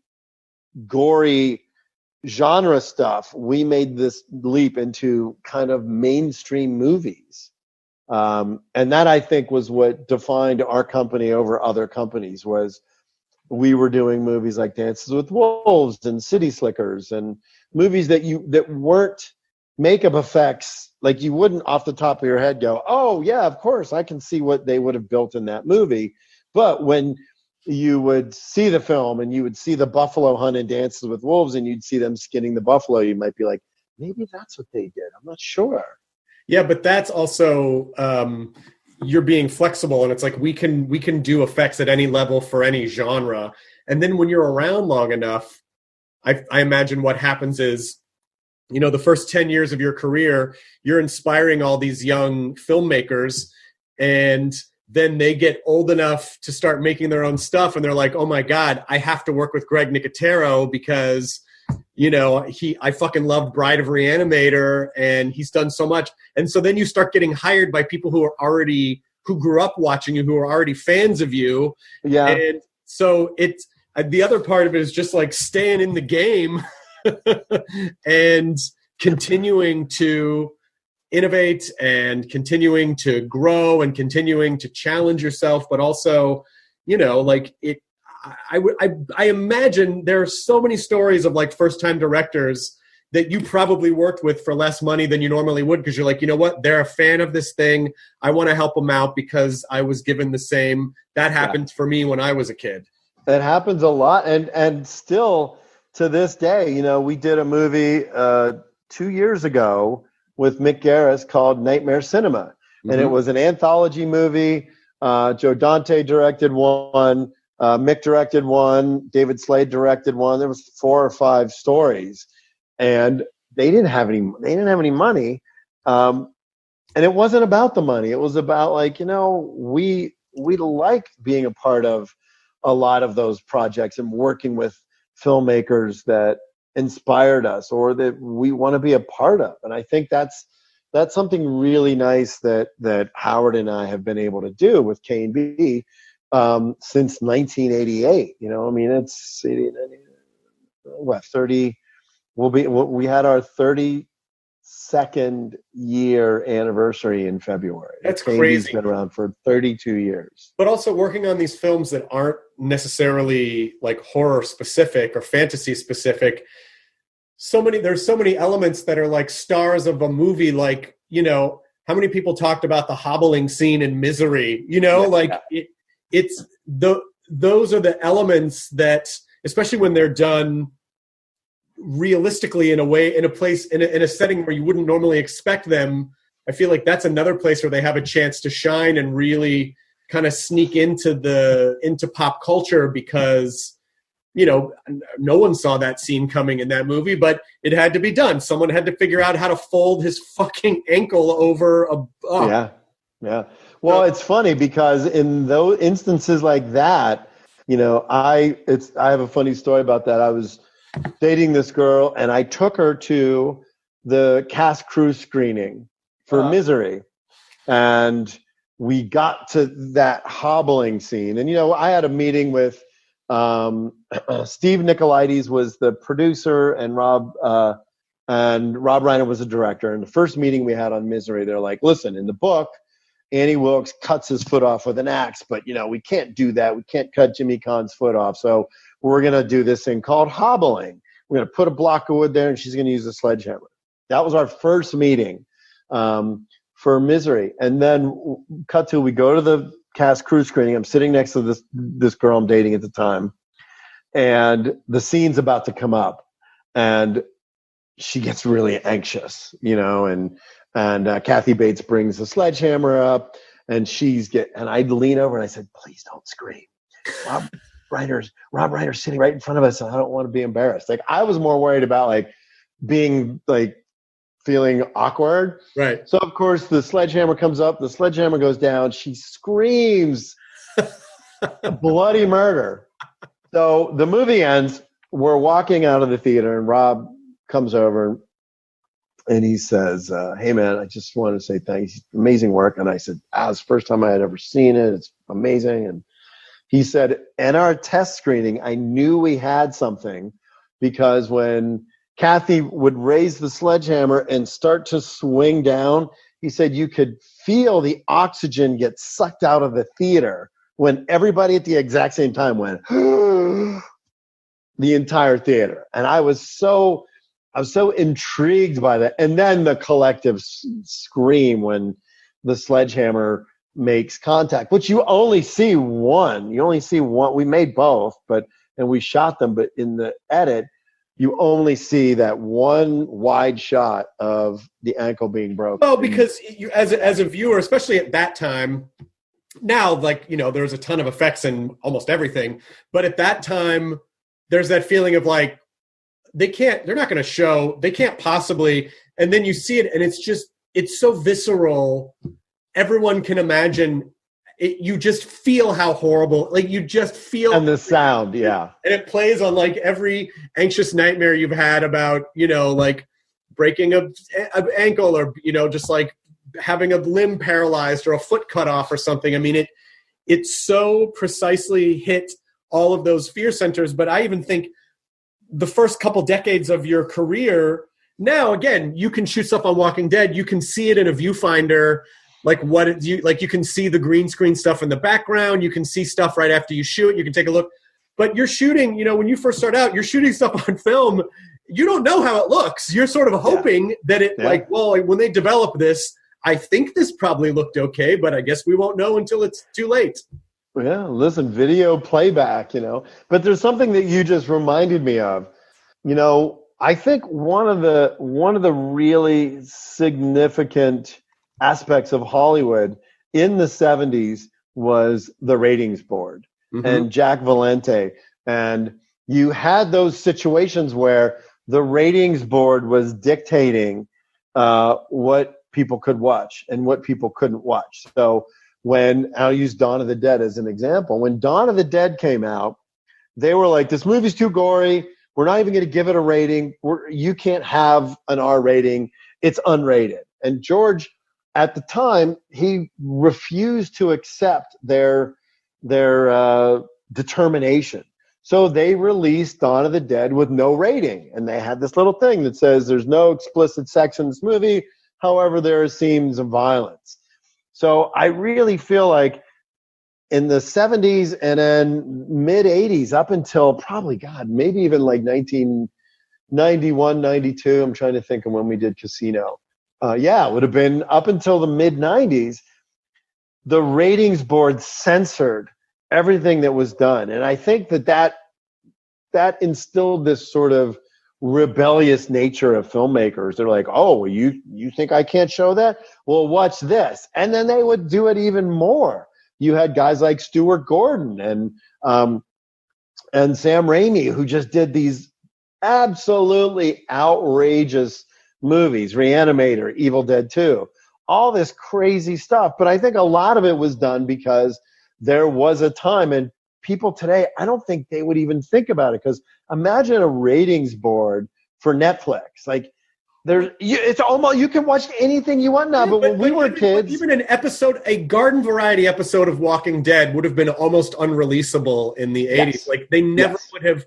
gory genre stuff. We made this leap into kind of mainstream movies. And that, I think, was what defined our company over other companies. Was we were doing movies like Dances with Wolves and City Slickers, and movies that weren't makeup effects. Like, you wouldn't off the top of your head go, oh yeah, of course I can see what they would have built in that movie. But when you would see the film and you would see the buffalo hunt in Dances with Wolves, and you'd see them skinning the buffalo, you might be like, maybe that's what they did. I'm not sure. Yeah, but that's also you're being flexible, and it's like we can do effects at any level for any genre. And then when you're around long enough, I imagine what happens is, you know, the first 10 years of your career, you're inspiring all these young filmmakers, and then they get old enough to start making their own stuff, and they're like, oh my God, I have to work with Greg Nicotero because, you know, I fucking loved Bride of Reanimator, and he's done so much. And so then you start getting hired by people who grew up watching you, who are already fans of you. Yeah. And so it's, the other part of it is just like staying in the game and continuing to innovate and continuing to grow and continuing to challenge yourself, but also, you know, like it, I imagine there are so many stories of like first-time directors that you probably worked with for less money than you normally would, because you're like, you know what, they're a fan of this thing. I want to help them out because I was given the same. That happened for me when I was a kid. It happens a lot, and still to this day. You know, we did a movie 2 years ago with Mick Garris called Nightmare Cinema, and it was an anthology movie. Joe Dante directed one. Mick directed one, David Slade directed one. There was 4 or 5 stories, and they didn't have any money. And it wasn't about the money. It was about, like, you know, we like being a part of a lot of those projects and working with filmmakers that inspired us or that we want to be a part of. And I think that's something really nice that Howard and I have been able to do with K&B since 1988. You know, I mean, it's 30. We had our 32nd year anniversary in February. That's K&B's crazy. Been around for 32 years. But also working on these films that aren't necessarily like horror specific or fantasy specific. There's so many elements that are like stars of a movie. Like, you know, how many people talked about the hobbling scene in Misery? You know, those are the elements that, especially when they're done realistically in a setting where you wouldn't normally expect them. I feel like that's another place where they have a chance to shine and really kind of sneak into pop culture, because, no one saw that scene coming in that movie, but it had to be done. Someone had to figure out how to fold his fucking ankle over Yeah. Well, it's funny because in those instances like that, I have a funny story about that. I was dating this girl and I took her to the cast crew screening for Misery. And we got to that hobbling scene. And, I had a meeting with Steve Nicolaides was the producer and Rob Reiner was the director. And the first meeting we had on Misery, they're like, listen, in the book, Annie Wilkes cuts his foot off with an axe, but we can't do that. We can't cut Jimmy Cahn's foot off. So we're going to do this thing called hobbling. We're going to put a block of wood there and she's going to use a sledgehammer. That was our first meeting for Misery. And then we go to the cast crew screening. I'm sitting next to this girl I'm dating at the time. And the scene's about to come up and she gets really anxious, and Kathy Bates brings the sledgehammer up and and I lean over and I said, please don't scream. Rob Reiner's sitting right in front of us and I don't want to be embarrassed. Like I was more worried about being feeling awkward. Right. So of course the sledgehammer comes up, the sledgehammer goes down, she screams bloody murder. So the movie ends, we're walking out of the theater and Rob comes over and he says, hey man, I just want to say thanks. Amazing work. And I said, it's the first time I had ever seen it. It's amazing. And he said, in our test screening, I knew we had something because when Kathy would raise the sledgehammer and start to swing down, he said you could feel the oxygen get sucked out of the theater when everybody at the exact same time went, the entire theater. And I was so intrigued by that. And then the collective scream when the sledgehammer makes contact, which you only see one. We made both, and we shot them, but in the edit, you only see that one wide shot of the ankle being broken. Well, because you, as a viewer, especially at that time, now, there's a ton of effects in almost everything, but at that time, there's that feeling of they can't possibly, and then you see it and it's so visceral. Everyone can imagine it, you just feel how horrible, you just feel. And the sound, yeah. And it plays on every anxious nightmare you've had about, breaking an ankle or, just having a limb paralyzed or a foot cut off or something. I mean, it so precisely hit all of those fear centers. But I even think the first couple decades of your career, now, again, you can shoot stuff on Walking Dead. You can see it in a viewfinder. You can see the green screen stuff in the background. You can see stuff right after you shoot. You can take a look. But you're shooting, when you first start out, you're shooting stuff on film. You don't know how it looks. You're sort of hoping that when they develop this, I think this probably looked okay, but I guess we won't know until it's too late. Yeah, listen, video playback, But there's something that you just reminded me of. I think one of the really significant aspects of Hollywood in the 70s was the ratings board and Jack Valente. And you had those situations where the ratings board was dictating what people could watch and what people couldn't watch. So I'll use Dawn of the Dead as an example. When Dawn of the Dead came out, they were like, this movie's too gory. We're not even going to give it a rating. You can't have an R rating. It's unrated. And George, at the time, he refused to accept their determination. So they released Dawn of the Dead with no rating. And they had this little thing that says there's no explicit sex in this movie. However, there are scenes of violence. So I really feel like in the 70s and then mid 80s up until probably, maybe even 1991, 92. I'm trying to think of when we did Casino. It would have been up until the mid 90s. The ratings board censored everything that was done. And I think that instilled this sort of rebellious nature of filmmakers. They're like, oh, well, you think I can't show that? Well, watch this. And then they would do it even more. You had guys like Stuart Gordon and and Sam Raimi, who just did these absolutely outrageous movies, Reanimator, Evil Dead 2, all this crazy stuff. But I think a lot of it was done because there was a time, and people today, I don't think they would even think about it, because imagine a ratings board for Netflix. Like, it's almost, you can watch anything you want now. But when we were kids, even a garden variety episode of Walking Dead would have been almost unreleasable in the 80s. Yes. Like, they never would have.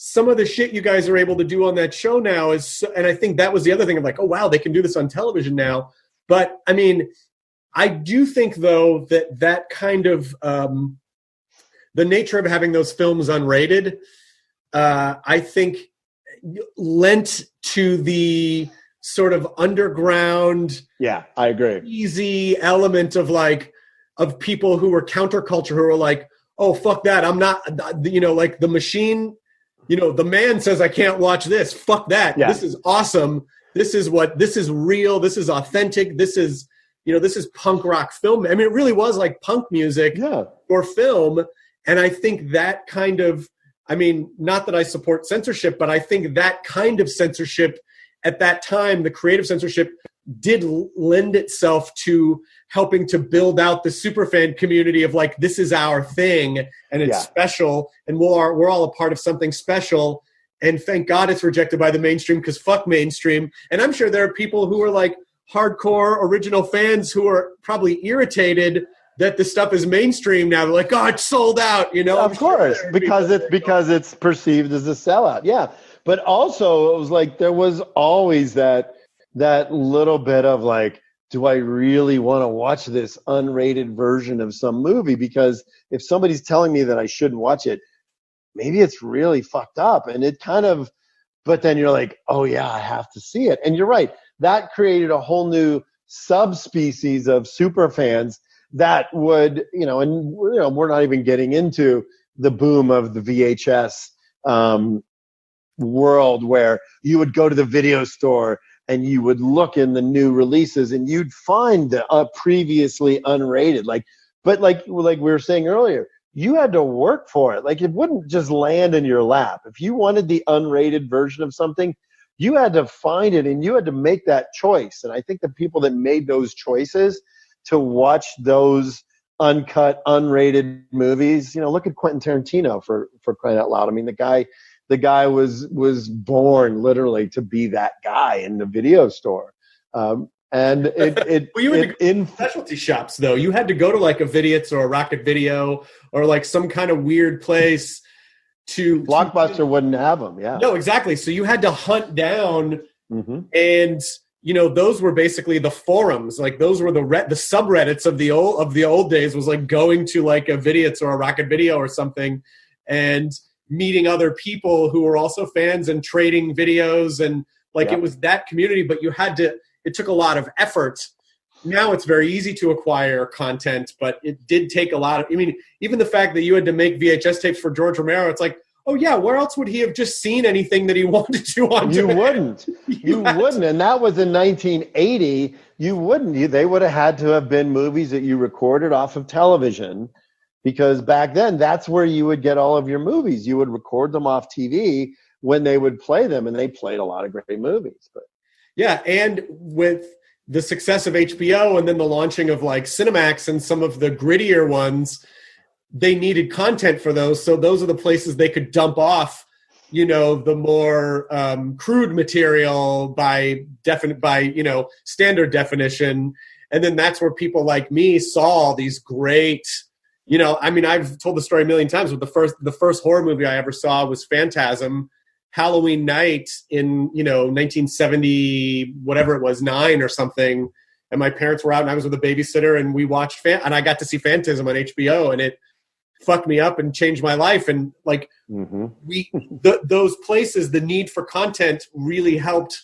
Some of the shit you guys are able to do on that show now is, and I think that was the other thing of like, oh wow, they can do this on television now. But I mean, I do think though that kind of the nature of having those films unrated, I think lent to the sort of underground, I agree, easy element of people who were counterculture, who were like, oh fuck that, I'm not, like the machine, the man says I can't watch this, fuck that, this is awesome, this is real, this is authentic, this is punk rock film. I mean, it really was like punk music or film. And I think that kind of, I mean, not that I support censorship, but I think that kind of censorship at that time, the creative censorship, did lend itself to helping to build out the superfan community of like, this is our thing and it's special and we're all a part of something special. And thank God it's rejected by the mainstream, because fuck mainstream. And I'm sure there are people who are like hardcore original fans who are probably irritated that the stuff is mainstream now. They're like, oh, it's sold out, Of course, because it's perceived as a sellout. Yeah. But also it was like, there was always that little bit of like, do I really want to watch this unrated version of some movie? Because if somebody's telling me that I shouldn't watch it, maybe it's really fucked up. And it kind of, but then you're like, oh yeah, I have to see it. And you're right. That created a whole new subspecies of super fans that would, we're not even getting into the boom of the VHS world, where you would go to the video store and you would look in the new releases and you'd find the previously unrated. But like we were saying earlier, you had to work for it. Like, it wouldn't just land in your lap. If you wanted the unrated version of something, you had to find it and you had to make that choice. And I think the people that made those choices to watch those uncut, unrated movies, look at Quentin Tarantino for crying out loud. I mean, the guy was born literally to be that guy in the video store. And you had to go in specialty shops though. You had to go to like a Vidiot's or a Rocket Video or like some kind of weird place to Blockbuster wouldn't have them. Yeah. No, exactly. So you had to hunt down and those were basically the forums. Like those were the subreddits of the old days, was like going to like a Vidiot's or a Rocket Video or something and meeting other people who were also fans and trading videos. And like, it was that community, but it took a lot of effort. Now it's very easy to acquire content, but it did take a lot of, I mean, even the fact that you had to make VHS tapes for George Romero, it's like, oh yeah, where else would he have just seen anything that he wanted to on demand? You wouldn't. And that was in 1980. You wouldn't. They would have had to have been movies that you recorded off of television, because back then that's where you would get all of your movies. You would record them off TV when they would play them, and they played a lot of great movies. But yeah, and with the success of HBO and then the launching of like Cinemax and some of the grittier ones, they needed content for those. So those are the places they could dump off, the more crude material by standard definition. And then that's where people like me saw these great, I mean, I've told the story a million times, but the first horror movie I ever saw was Phantasm, Halloween night in 1970, whatever it was, 9 or something, and my parents were out and I was with a babysitter and we watched and I got to see Phantasm on HBO, and it fucked me up and changed my life. And like those places, the need for content really helped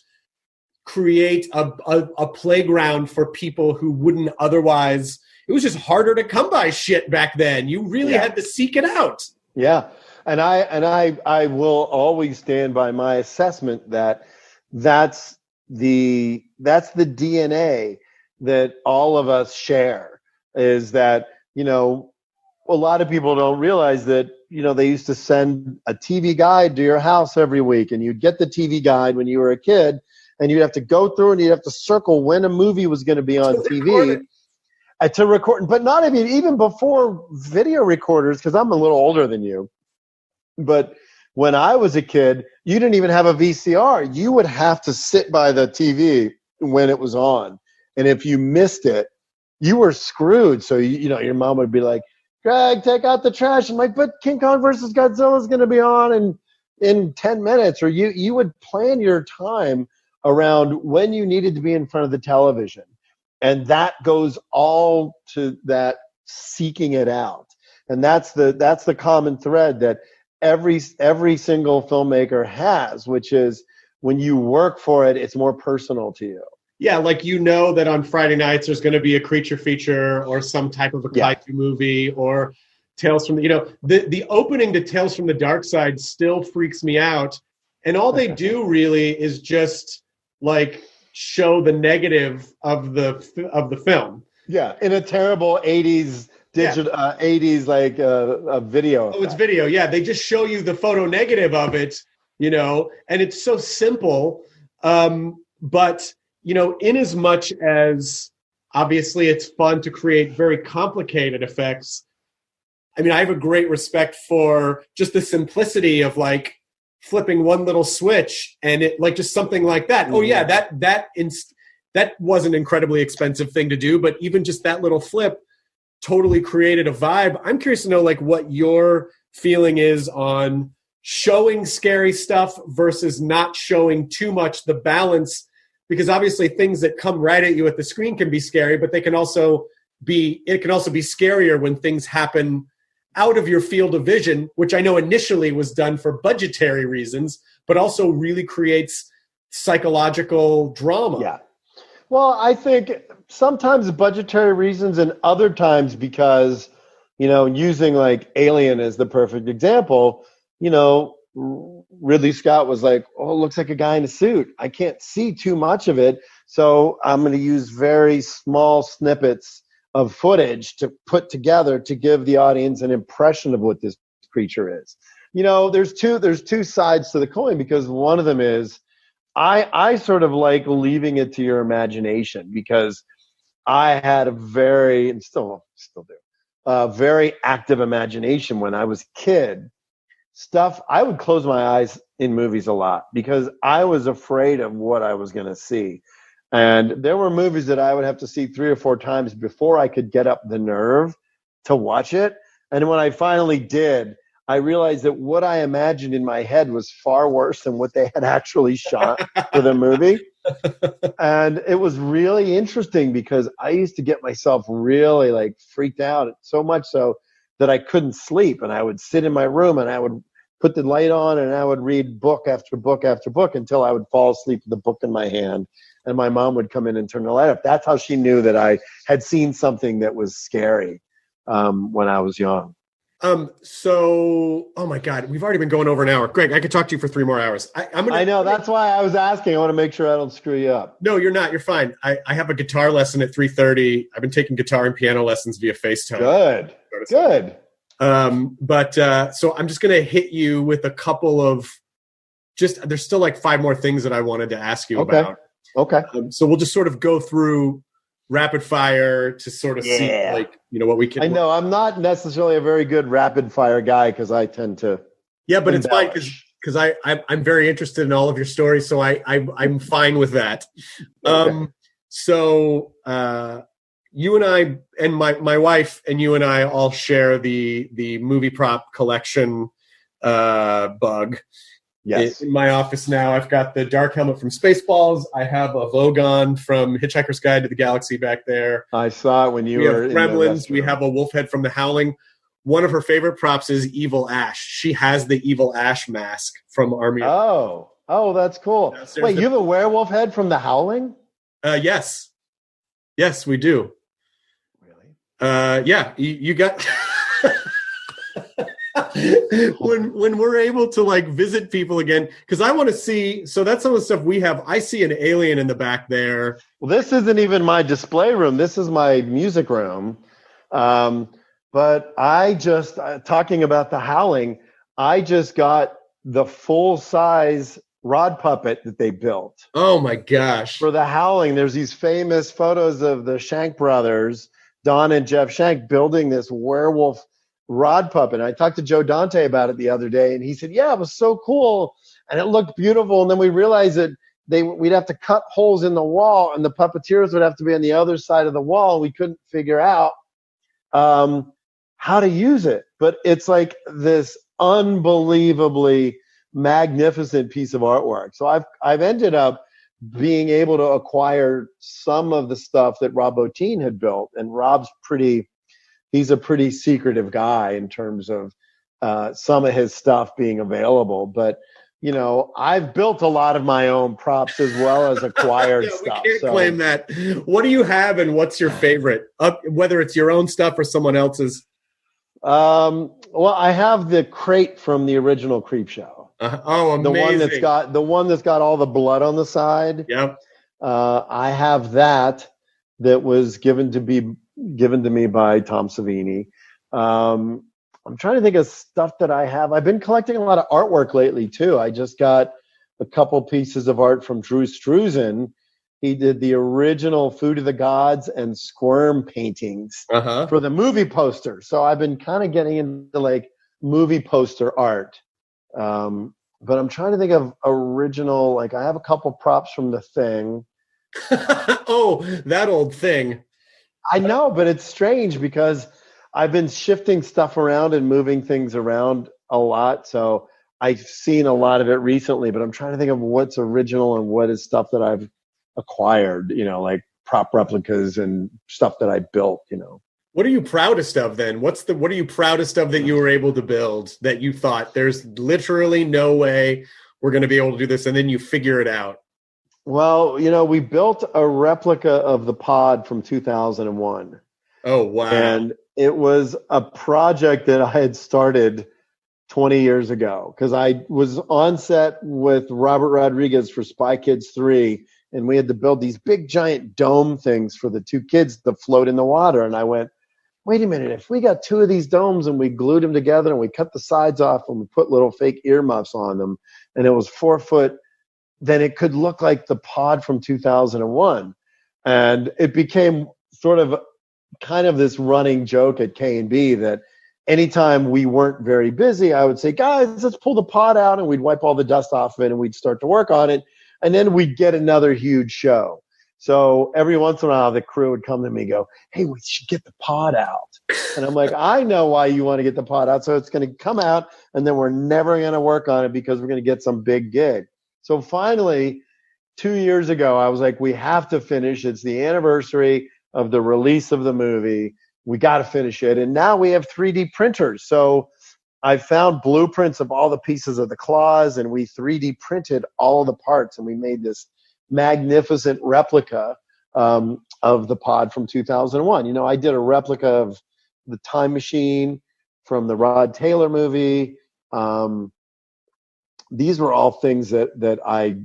create a playground for people who wouldn't otherwise. It was just harder to come by shit back then. You really had to seek it out. Yeah. And I will always stand by my assessment that that's the DNA that all of us share, is that, a lot of people don't realize that, they used to send a TV guide to your house every week, and you'd get the TV guide when you were a kid, and you'd have to go through and you'd have to circle when a movie was going to be on TV to record. But not even before video recorders, because I'm a little older than you. But when I was a kid, you didn't even have a VCR. You would have to sit by the TV when it was on. And if you missed it, you were screwed. So, your mom would be like, Greg, take out the trash. I'm like, but King Kong versus Godzilla is going to be on in 10 minutes. Or you would plan your time around when you needed to be in front of the television. And that goes all to that seeking it out. And that's the common thread that every single filmmaker has, which is when you work for it, it's more personal to you. Yeah, like that on Friday nights there's going to be a creature feature or some type of a kaiju movie or Tales from the opening to Tales from the Dark Side still freaks me out. And all they do really is just like show the negative of the film. Yeah, in a terrible 80s digital 80s like a video. Oh, it's video. Yeah, they just show you the photo negative of it, and it's so simple. But in as much as obviously it's fun to create very complicated effects, I mean, I have a great respect for just the simplicity of like flipping one little switch and it like just something like that. Oh yeah, that was an incredibly expensive thing to do, but even just that little flip totally created a vibe. I'm curious to know like what your feeling is on showing scary stuff versus not showing too much, the balance. Because obviously things that come right at you at the screen can be scary, but it can also be scarier when things happen out of your field of vision, which I know initially was done for budgetary reasons, but also really creates psychological drama. Yeah. Well, I think sometimes budgetary reasons and other times because, using like Alien as the perfect example, Ridley Scott was like, oh, it looks like a guy in a suit. I can't see too much of it. So I'm going to use very small snippets of footage to put together to give the audience an impression of what this creature is. There's two sides to the coin, because one of them is I sort of like leaving it to your imagination, because I had a very, and still do, very active imagination when I was a kid. I would close my eyes in movies a lot because I was afraid of what I was going to see. And there were movies that I would have to see 3 or 4 times before I could get up the nerve to watch it. And when I finally did, I realized that what I imagined in my head was far worse than what they had actually shot for the movie. And it was really interesting because I used to get myself really like freaked out, so much so that I couldn't sleep, and I would sit in my room and I would put the light on and I would read book after book after book until I would fall asleep with the book in my hand, and my mom would come in and turn the light up. That's how she knew that I had seen something that was scary when I was young. So, oh my God, we've already been going over an hour. Greg, I could talk to you for 3 more hours. I know. That's why I was asking. I want to make sure I don't screw you up. No, you're not. You're fine. I have a guitar lesson at 3:30. I've been taking guitar and piano lessons via FaceTime. Good. So I'm just going to hit you with a couple of there's still like 5 more things that I wanted to ask you about. Okay. So we'll just sort of go through rapid fire to sort of see like, what we can. I know I'm not necessarily a very good rapid fire guy because I tend to. Yeah, but it's fine because I'm very interested in all of your stories. So I'm fine with that. Okay. So you and I and my wife and you and I all share the movie prop collection bug. Yes. In my office now, I've got the Dark Helmet from Spaceballs. I have a Vogon from Hitchhiker's Guide to the Galaxy back there. I saw it when you were in Gremlins. We have a wolf head from The Howling. One of her favorite props is Evil Ash. She has the Evil Ash mask from Army. Oh, that's cool. Wait, you have a werewolf head from The Howling? Yes, we do. Really? Yeah, you got. when we're able to like visit people again, because I want to see. So that's some of the stuff we have. I see an alien in the back there. Well, this isn't even my display room. This is my music room. But I just, talking about the Howling, I just got the full size rod puppet that they built Oh my gosh. for the Howling. There's these famous photos of the Shank brothers, Don and Jeff Shank, building this werewolf rod puppet. And I talked to Joe Dante about it the other day, and he said, yeah, it was so cool. And it looked beautiful. And then we realized that we'd have to cut holes in the wall, and the puppeteers would have to be on the other side of the wall. We couldn't figure out how to use it. But it's like this unbelievably magnificent piece of artwork. So I've ended up being able to acquire some of the stuff that Rob Bottin had built. And Rob's he's a pretty secretive guy in terms of some of his stuff being available. But I've built a lot of my own props as well as acquired stuff. We can't claim that. What do you have, and what's your favorite? Whether it's your own stuff or someone else's. Well, I have the crate from the original Creepshow. Oh, amazing! The one that's got all the blood on the side. Yep. I have that was given to me by Tom Savini. I'm trying to think of stuff that I have. I've been collecting a lot of artwork lately too. I just got a couple pieces of art from Drew Struzan. He did the original Food of the Gods and Squirm paintings for the movie poster. So I've been kind of getting into like movie poster art. But I'm trying to think of original, like I have a couple props from The Thing. Oh, that old Thing. I know, but it's strange because I've been shifting stuff around and moving things around a lot. So I've seen a lot of it recently, but I'm trying to think of what's original and what is stuff that I've acquired, like prop replicas and stuff that I built, What are you proudest of then? What are you proudest of that you were able to build that you thought there's literally no way we're going to be able to do this, and then you figure it out? Well, we built a replica of the pod from 2001. Oh, wow. And it was a project that I had started 20 years ago because I was on set with Robert Rodriguez for Spy Kids 3, and we had to build these big giant dome things for the two kids to float in the water. And I went, wait a minute, if we got two of these domes and we glued them together and we cut the sides off and we put little fake earmuffs on them, and it was 4 foot, then it could look like the pod from 2001. And it became sort of kind of this running joke at K&B that anytime we weren't very busy, I would say, guys, let's pull the pod out, and we'd wipe all the dust off of it and we'd start to work on it. And then we'd get another huge show. So every once in a while, the crew would come to me and go, hey, we should get the pod out. And I'm like, I know why you want to get the pod out. So it's going to come out, and then we're never going to work on it because we're going to get some big gig. So finally, 2 years ago, I was like, we have to finish. It's the anniversary of the release of the movie. We got to finish it. And now we have 3D printers. So I found blueprints of all the pieces of the claws, and we 3D printed all of the parts, and we made this magnificent replica of the pod from 2001. I did a replica of the Time Machine from the Rod Taylor movie. These were all things that I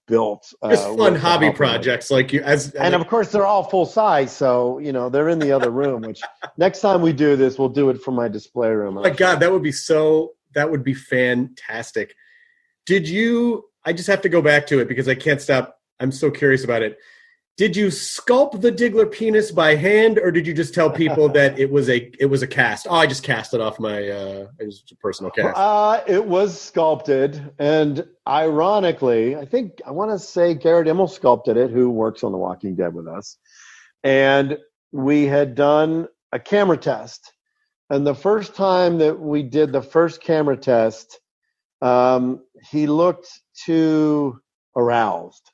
built. Just fun hobby projects, like you. And of course, they're all full size, so they're in the other room. Which next time we do this, we'll do it from my display room. Oh my God, that would be fantastic. I just have to go back to it because I can't stop. I'm so curious about it. Did you sculpt the Diggler penis by hand, or did you just tell people that it was a cast? Oh, I just cast it off my it was a personal cast. It was sculpted, and ironically, I want to say Garrett Immel sculpted it, who works on The Walking Dead with us. And we had done a camera test, and the first time that we did the first camera test, he looked too aroused.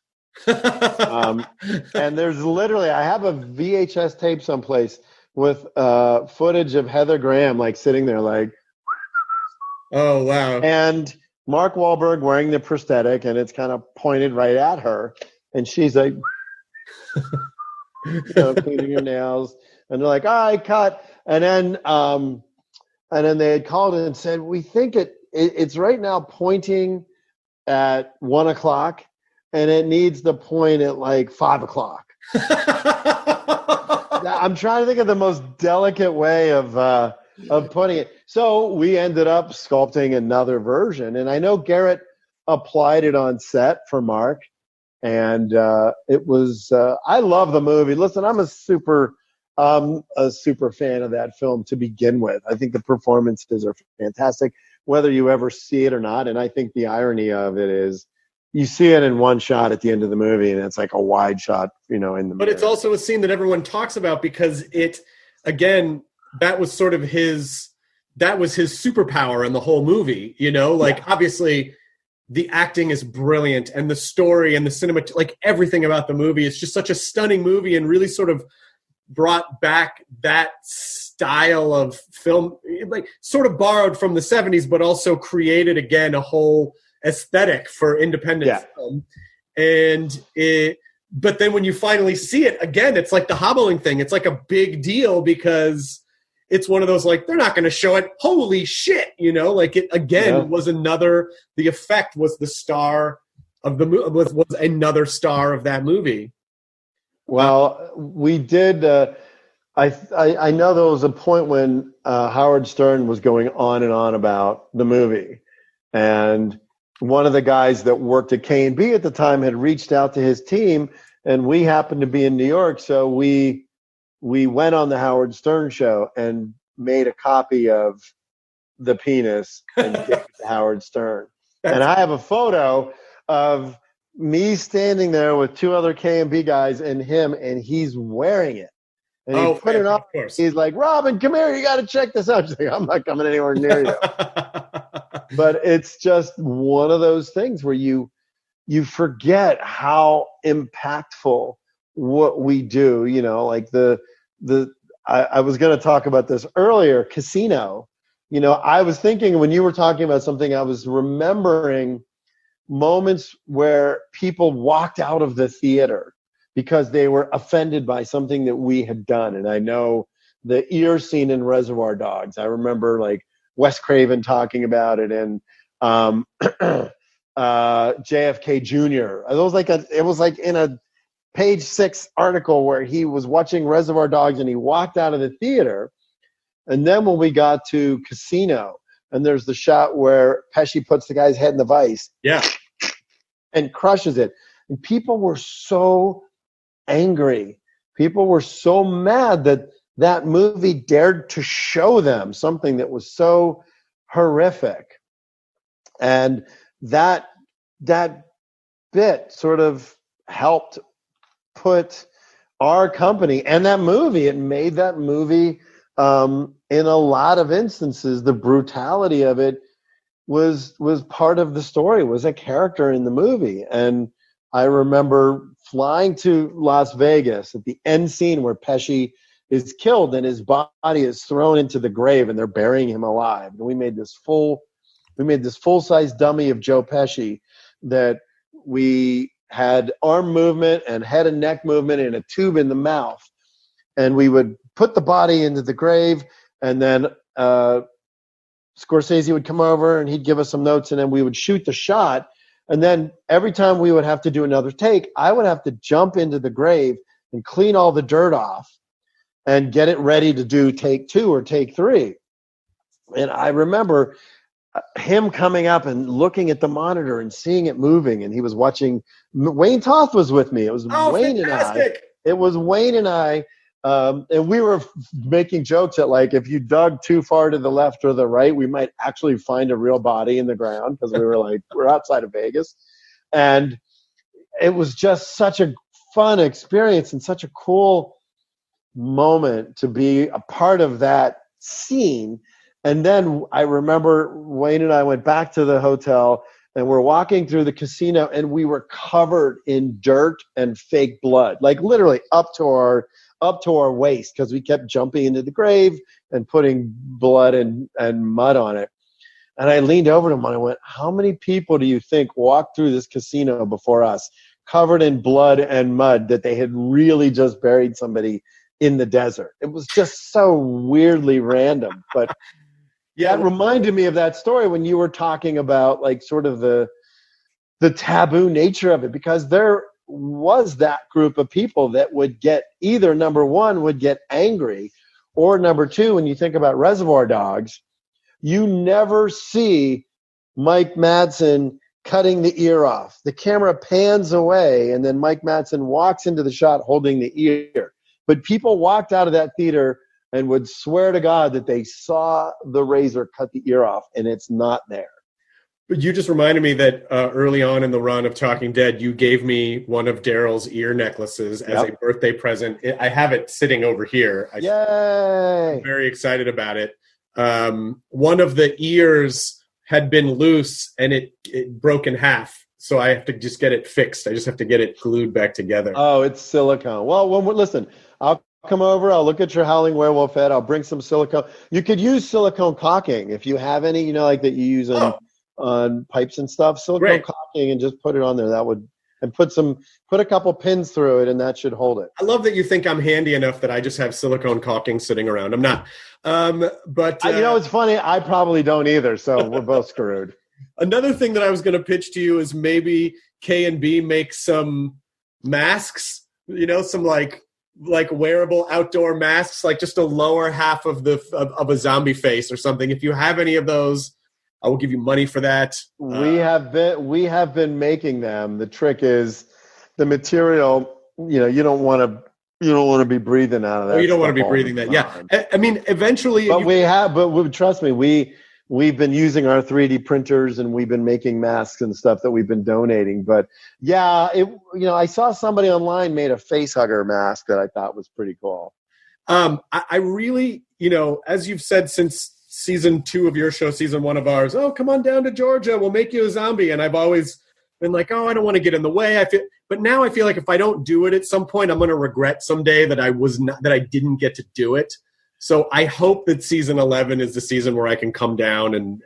And there's literally, I have a VHS tape someplace with footage of Heather Graham like sitting there like, oh wow, and Mark Wahlberg wearing the prosthetic, and it's kind of pointed right at her, and she's like cleaning her nails, and they're like, all right, cut. And then they had called in and said, we think it's right now pointing at 1 o'clock, and it needs the point at like 5 o'clock. I'm trying to think of the most delicate way of putting it. So we ended up sculpting another version, and I know Garrett applied it on set for Mark, and it was. I love the movie. Listen, I'm a super fan of that film to begin with. I think the performances are fantastic, whether you ever see it or not. And I think the irony of it is, you see it in one shot at the end of the movie, and it's like a wide shot, in the mirror. But it's also a scene that everyone talks about because it, again, that was sort of his superpower in the whole movie, obviously the acting is brilliant and the story and the cinema, like everything about the movie is just such a stunning movie and really sort of brought back that style of film, like sort of borrowed from the 70s, but also created again a whole aesthetic for independent film. But then when you finally see it again, it's like the hobbling thing. It's like a big deal because it's one of those, like, they're not going to show it. Holy shit. Like it again was the effect was the star of the movie, was another star of that movie. Well, we did. I know there was a point when Howard Stern was going on and on about the movie, and one of the guys that worked at K&B at the time had reached out to his team, and we happened to be in New York, so we went on the Howard Stern show and made a copy of the penis and gave it to Howard Stern. And I have a photo of me standing there with two other K&B guys and him, and he's wearing it. And he put it on. He's like, Robin, come here. You got to check this out. She's like, I'm not coming anywhere near you. But it's just one of those things where you forget how impactful what we do. Like I was going to talk about this earlier, Casino. I was thinking when you were talking about something, I was remembering moments where people walked out of the theater because they were offended by something that we had done. And I know the ear scene in Reservoir Dogs. I remember like Wes Craven talking about it, and JFK Jr. It was like in a page 6 article where he was watching Reservoir Dogs and he walked out of the theater. And then when we got to Casino, and there's the shot where Pesci puts the guy's head in the vice, and crushes it, and people were so angry. People were so mad that movie dared to show them something that was so horrific. And that bit sort of helped put our company and that movie, it made that movie, in a lot of instances, the brutality of it was part of the story, was a character in the movie. And I remember flying to Las Vegas at the end scene where Pesci is killed and his body is thrown into the grave and they're burying him alive. And we made this full-size dummy of Joe Pesci that we had arm movement and head and neck movement and a tube in the mouth. And we would put the body into the grave, and then Scorsese would come over and he'd give us some notes, and then we would shoot the shot. And then every time we would have to do another take, I would have to jump into the grave and clean all the dirt off and get it ready to do take 2 or take 3. And I remember him coming up and looking at the monitor and seeing it moving, and he was watching. Wayne Toth was with me. It was Wayne fantastic. And I. It was Wayne and I. And we were making jokes that, like, if you dug too far to the left or the right, we might actually find a real body in the ground, because we were like, we're outside of Vegas. And it was just such a fun experience and such a cool moment to be a part of that scene. And then I remember Wayne and I went back to the hotel, and we're walking through the casino, and we were covered in dirt and fake blood, like literally up to our waist, because we kept jumping into the grave and putting blood and mud on it. And I leaned over to him and I went, how many people do you think walked through this casino before us, covered in blood and mud, that they had really just buried somebody in the desert? It was just so weirdly random. But that reminded me of that story when you were talking about, like, sort of the taboo nature of it, because there was that group of people that would get either, number one, would get angry, or number two, when you think about Reservoir Dogs, you never see Mike Madsen cutting the ear off. The camera pans away, and then Mike Madsen walks into the shot holding the ear. But people walked out of that theater and would swear to God that they saw the razor cut the ear off, and it's not there. But you just reminded me that early on in the run of Talking Dead, you gave me one of Daryl's ear necklaces as a birthday present. I have it sitting over here. Yay! I'm very excited about it. One of the ears had been loose, and it broke in half. So I have to just get it fixed. I just have to get it glued back together. Oh, it's silicone. Well, listen, I'll come over. I'll look at your Howling Werewolf head. I'll bring some silicone. You could use silicone caulking if you have any, like that you use on pipes and stuff. Silicone caulking, and just put it on there. That would, and put a couple pins through it, and that should hold it. I love that you think I'm handy enough that I just have silicone caulking sitting around. I'm not. But it's funny. I probably don't either. So we're both screwed. Another thing that I was going to pitch to you is maybe K&B make some masks, some like wearable outdoor masks, like just a lower half of a zombie face or something. If you have any of those, I will give you money for that. We have been making them. The trick is the material, you don't want to be breathing out of that. Oh, you don't want to be breathing that. Yeah. I mean, eventually. But trust me, we've been using our 3D printers, and we've been making masks and stuff that we've been donating. But yeah, I saw somebody online made a face hugger mask that I thought was pretty cool. I really, as you've said since season 2 of your show, season 1 of ours, oh, come on down to Georgia, we'll make you a zombie. And I've always been like, oh, I don't want to get in the way. But now I feel like if I don't do it at some point, I'm going to regret someday that I didn't get to do it. So I hope that season 11 is the season where I can come down and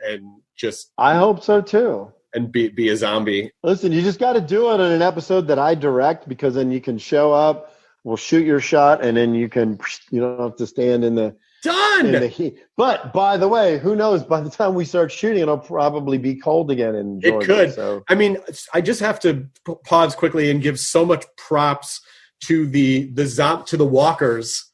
just. I hope so too. And be a zombie. Listen, you just got to do it on an episode that I direct, because then you can show up, we'll shoot your shot, and then you don't have to stand in the. Done! In the heat. But by the way, who knows? By the time we start shooting, it'll probably be cold again in Georgia. It could. So. I mean, I just have to pause quickly and give so much props to the walkers.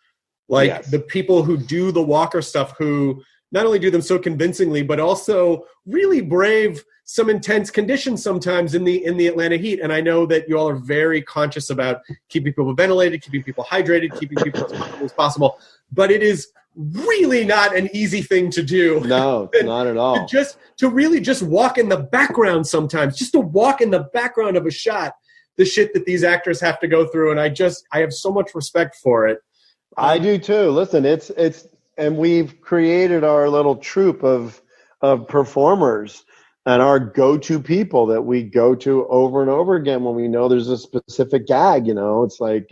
The people who do the walker stuff, who not only do them so convincingly, but also really brave some intense conditions sometimes in the Atlanta heat. And I know that you all are very conscious about keeping people ventilated, keeping people hydrated, keeping people as comfortable as possible. But it is really not an easy thing to do. No, not at all. To really just walk in the background sometimes, just to walk in the background of a shot, the shit that these actors have to go through. And I have so much respect for it. I do too. Listen, it's and we've created our little troupe of performers and our go-to people that we go to over and over again when we know there's a specific gag. It's like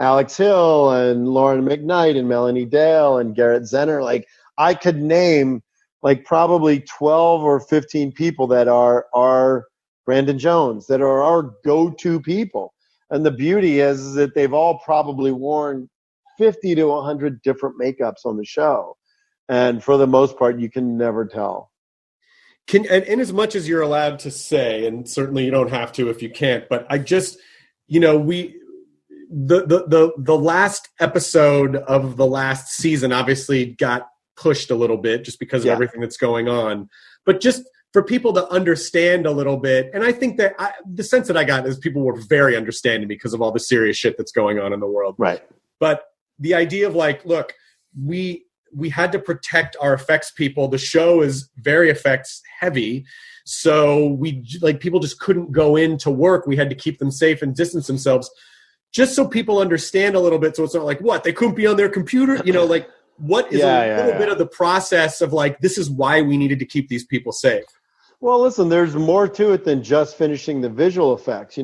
Alex Hill and Lauren McKnight and Melanie Dale and Garrett Zenner. Like, I could name like probably 12 or 15 people that are Brandon Jones, that are our go-to people. And the beauty is that they've all probably worn 50 to 100 different makeups on the show. And for the most part, you can never tell. And as much as you're allowed to say, and certainly you don't have to if you can't, but I just, the last episode of the last season obviously got pushed a little bit just because of everything that's going on. But just for people to understand a little bit, and I think that the sense that I got is people were very understanding because of all the serious shit that's going on in the world. Right. But the idea of like, look, we had to protect our effects people. The show is very effects heavy. So people just couldn't go into work. We had to keep them safe and distance themselves just so people understand a little bit. So it's not like, what, they couldn't be on their computer? What is a little bit of the process of like, this is why we needed to keep these people safe. Well, listen, there's more to it than just finishing the visual effects.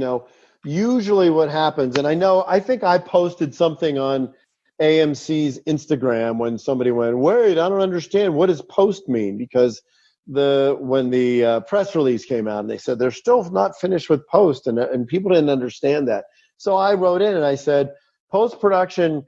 Usually what happens, and I think I posted something on AMC's Instagram when somebody went, wait, I don't understand. What does post mean? Because when the press release came out and they said they're still not finished with post, and people didn't understand that. So I wrote in and I said, post-production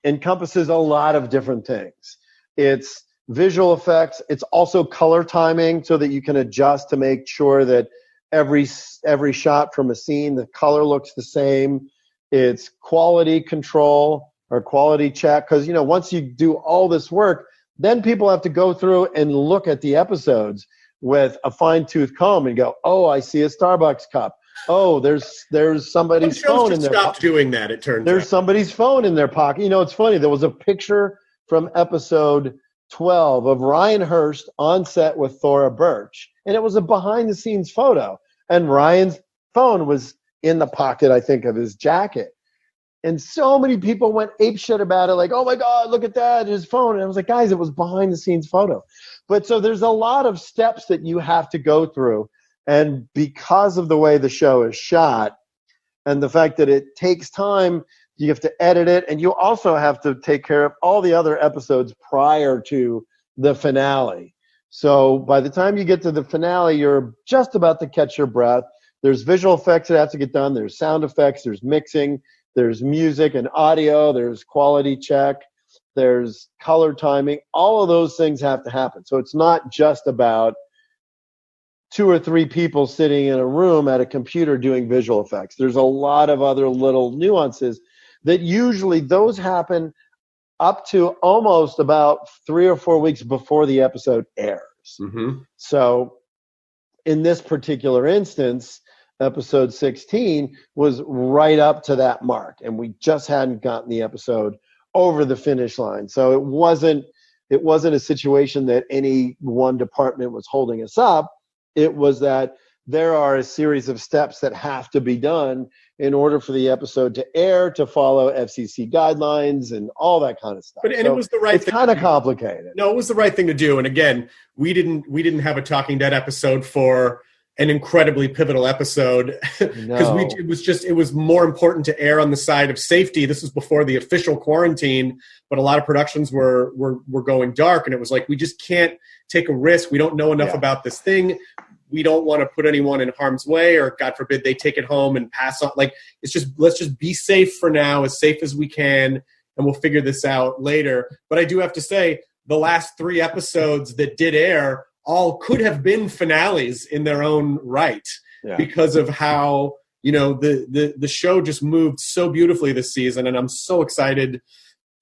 encompasses a lot of different things. It's visual effects. It's also color timing so that you can adjust to make sure that every shot from a scene. The color looks the same. It's quality control or quality check. Because, once you do all this work, then people have to go through and look at the episodes with a fine-tooth comb and go, oh, I see a Starbucks cup. Oh, there's somebody's phone in their pocket. Stopped doing that, it turns out. There's somebody's phone in their pocket. It's funny. There was a picture from episode 12 of Ryan Hurst on set with Thora Birch, and it was a behind-the-scenes photo. And Ryan's phone was in the pocket, I think, of his jacket. And so many people went apeshit about it, like, oh, my God, look at that, his phone. And I was like, guys, it was behind-the-scenes photo. But so there's a lot of steps that you have to go through. And because of the way the show is shot and the fact that it takes time, you have to edit it. And you also have to take care of all the other episodes prior to the finale. So by the time you get to the finale, you're just about to catch your breath. There's visual effects that have to get done. There's sound effects. There's mixing. There's music and audio. There's quality check. There's color timing. All of those things have to happen. So it's not just about 2 or 3 people sitting in a room at a computer doing visual effects. There's a lot of other little nuances that usually those happen up to almost about 3 or 4 weeks before the episode airs. Mm-hmm. So in this particular instance, episode 16 was right up to that mark, and we just hadn't gotten the episode over the finish line. So it wasn't a situation that any one department was holding us up. It was that there are a series of steps that have to be done in order for the episode to air, to follow FCC guidelines and all that kind of stuff. It was the right thing. It's kind of complicated. No, it was the right thing to do. And again, we didn't have a Talking Dead episode for an incredibly pivotal episode because it was more important to err on the side of safety. This was before the official quarantine, but a lot of productions were going dark, and it was like, we just can't take a risk. We don't know enough about this thing. We don't want to put anyone in harm's way, or God forbid they take it home and pass on. Like, let's just be safe for now, as safe as we can, and we'll figure this out later. But I do have to say, the last 3 episodes that did air all could have been finales in their own right, because of how, the show just moved so beautifully this season. And I'm so excited.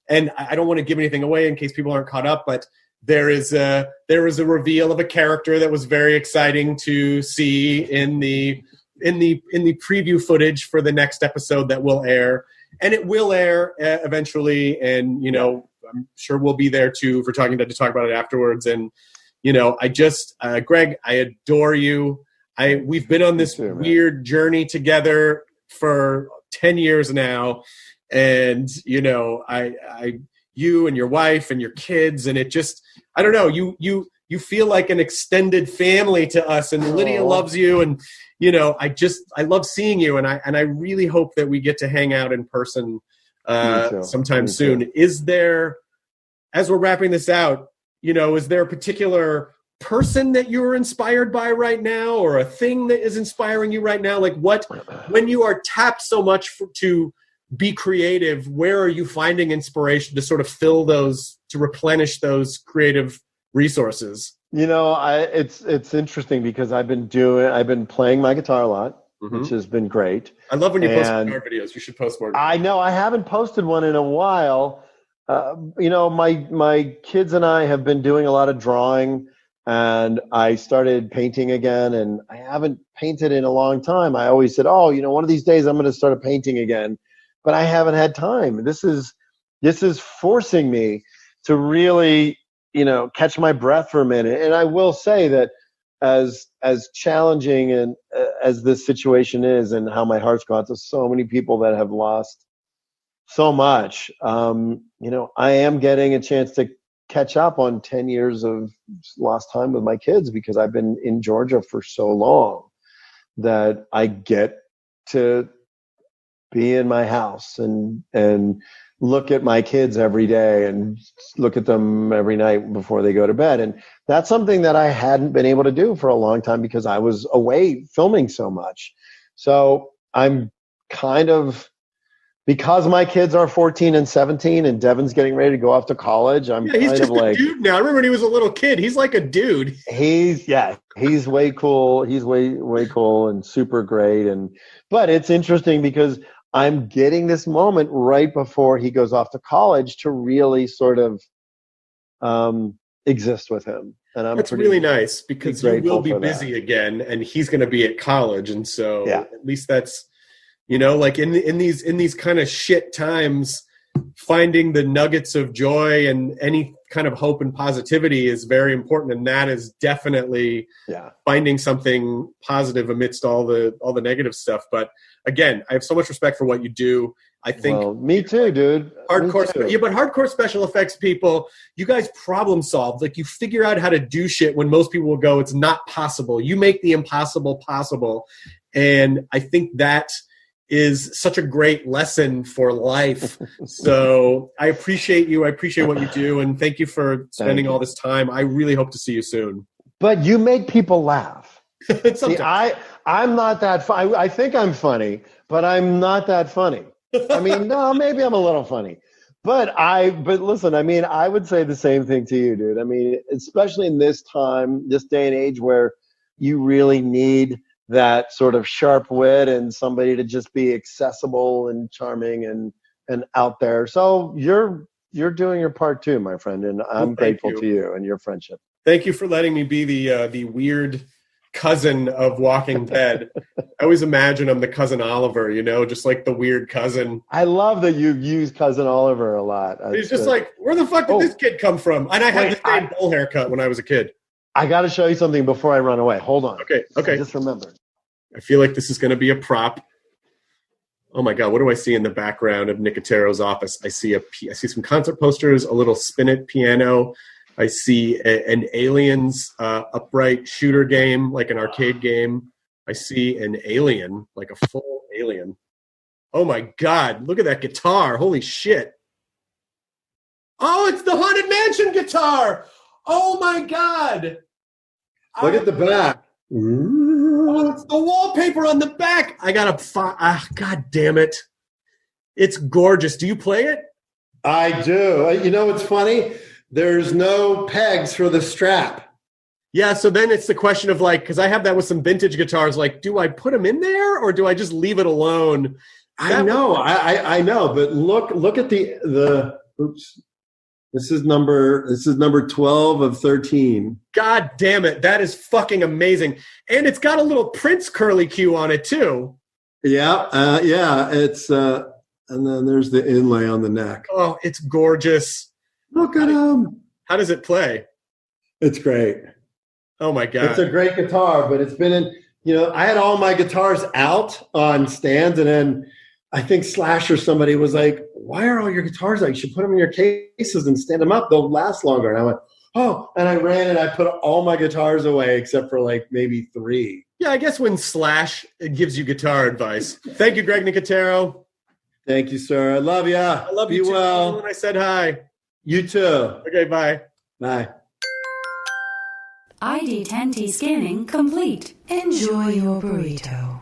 And I don't want to give anything away in case people aren't caught up, but there is a reveal of a character that was very exciting to see in the preview footage for the next episode that will air. And it will air eventually. And, I'm sure we'll be there too for Talking Dead to talk about it afterwards. And, Greg, I adore you. We've been on this weird journey together for 10 years now. And, you and your wife and your kids, and it just, I don't know, you feel like an extended family to us, and Lydia loves you. And, I love seeing you. And I really hope that we get to hang out in person sometime soon. Is there, as we're wrapping this out, is there a particular person that you're inspired by right now, or a thing that is inspiring you right now? Like, when you are tapped so much to be creative, where are you finding inspiration to sort of fill those, to replenish those creative resources? It's interesting because I've been playing my guitar a lot, which has been great. I love when you post guitar videos. You should post more. I know, I haven't posted one in a while. My kids and I have been doing a lot of drawing, and I started painting again, and I haven't painted in a long time. I always said, one of these days I'm going to start painting again, but I haven't had time. This is forcing me to really, catch my breath for a minute. And I will say that as challenging and as this situation is, and how my heart's gone to so many people that have lost so much, I am getting a chance to catch up on 10 years of lost time with my kids, because I've been in Georgia for so long that I get to be in my house and look at my kids every day and look at them every night before they go to bed. And that's something that I hadn't been able to do for a long time because I was away filming so much. So I'm kind of because my kids are 14 and 17 and Devin's getting ready to go off to college, I'm Yeah, he's kind just of like, a dude now. I remember when he was a little kid. He's like a dude. he's way cool. He's way cool and super great. But it's interesting because I'm getting this moment right before he goes off to college to really sort of exist with him. And That's really nice because you will be busy again, and he's going to be at college, and so at least that's, like in these kind of shit times, finding the nuggets of joy and any kind of hope and positivity is very important, and that is definitely finding something positive amidst all the negative stuff. But again, I have so much respect for what you do. I think me too, dude. Hardcore, but hardcore special effects people, you guys problem solve. Like, you figure out how to do shit when most people will go, it's not possible. You make the impossible possible, and I think that is such a great lesson for life. So I appreciate you. I appreciate what you do, and thank you for spending all this time. I really hope to see you soon. But you make people laugh. See, I'm not that funny. I think I'm funny, but I'm not that funny. I mean, no, maybe I'm a little funny. But listen, I mean, I would say the same thing to you, dude. I mean, especially in this time, this day and age where you really need that sort of sharp wit and somebody to just be accessible and charming and out there. So you're doing your part too, my friend, and I'm grateful to you and your friendship. Thank you for letting me be the weird cousin of Walking Dead. I always imagine I'm the cousin Oliver, just like the weird cousin. I love that you've used cousin Oliver a lot. He's just like, where the fuck did this kid come from? And I had the same bowl haircut when I was a kid. I got to show you something before I run away. Hold on. Okay. I just remembered. I feel like this is going to be a prop. Oh my God, what do I see in the background of Nicotero's office? I see some concert posters, a little spin-it piano. I see an Aliens upright shooter game, like an arcade game. I see an alien, like a full alien. Oh my God, look at that guitar. Holy shit. Oh, it's the Haunted Mansion guitar. Oh my God. Look at the back. Oh, it's the wallpaper on the back. I got God damn it. It's gorgeous. Do you play it? I do. You know what's funny? There's no pegs for the strap. Yeah, so then it's the question of because I have that with some vintage guitars, do I put them in there or do I just leave it alone? I know, but look at the oops. This is number 12 of 13. God damn it. That is fucking amazing. And it's got a little Prince curly Q on it too. Yeah. It's and then there's the inlay on the neck. Oh, it's gorgeous. Look at him. How does it play? It's great. Oh my God. It's a great guitar, but it's been I had all my guitars out on stands, and then I think Slash or somebody was like, why are all your guitars out? You should put them in your cases and stand them up. They'll last longer. And I went, oh, and I ran and I put all my guitars away except for maybe 3. Yeah, I guess when Slash gives you guitar advice. Thank you, Greg Nicotero. Thank you, sir. I love you. I love you too. Well. When I said hi. You too. Okay, bye. Bye. ID10T scanning complete. Enjoy your burrito.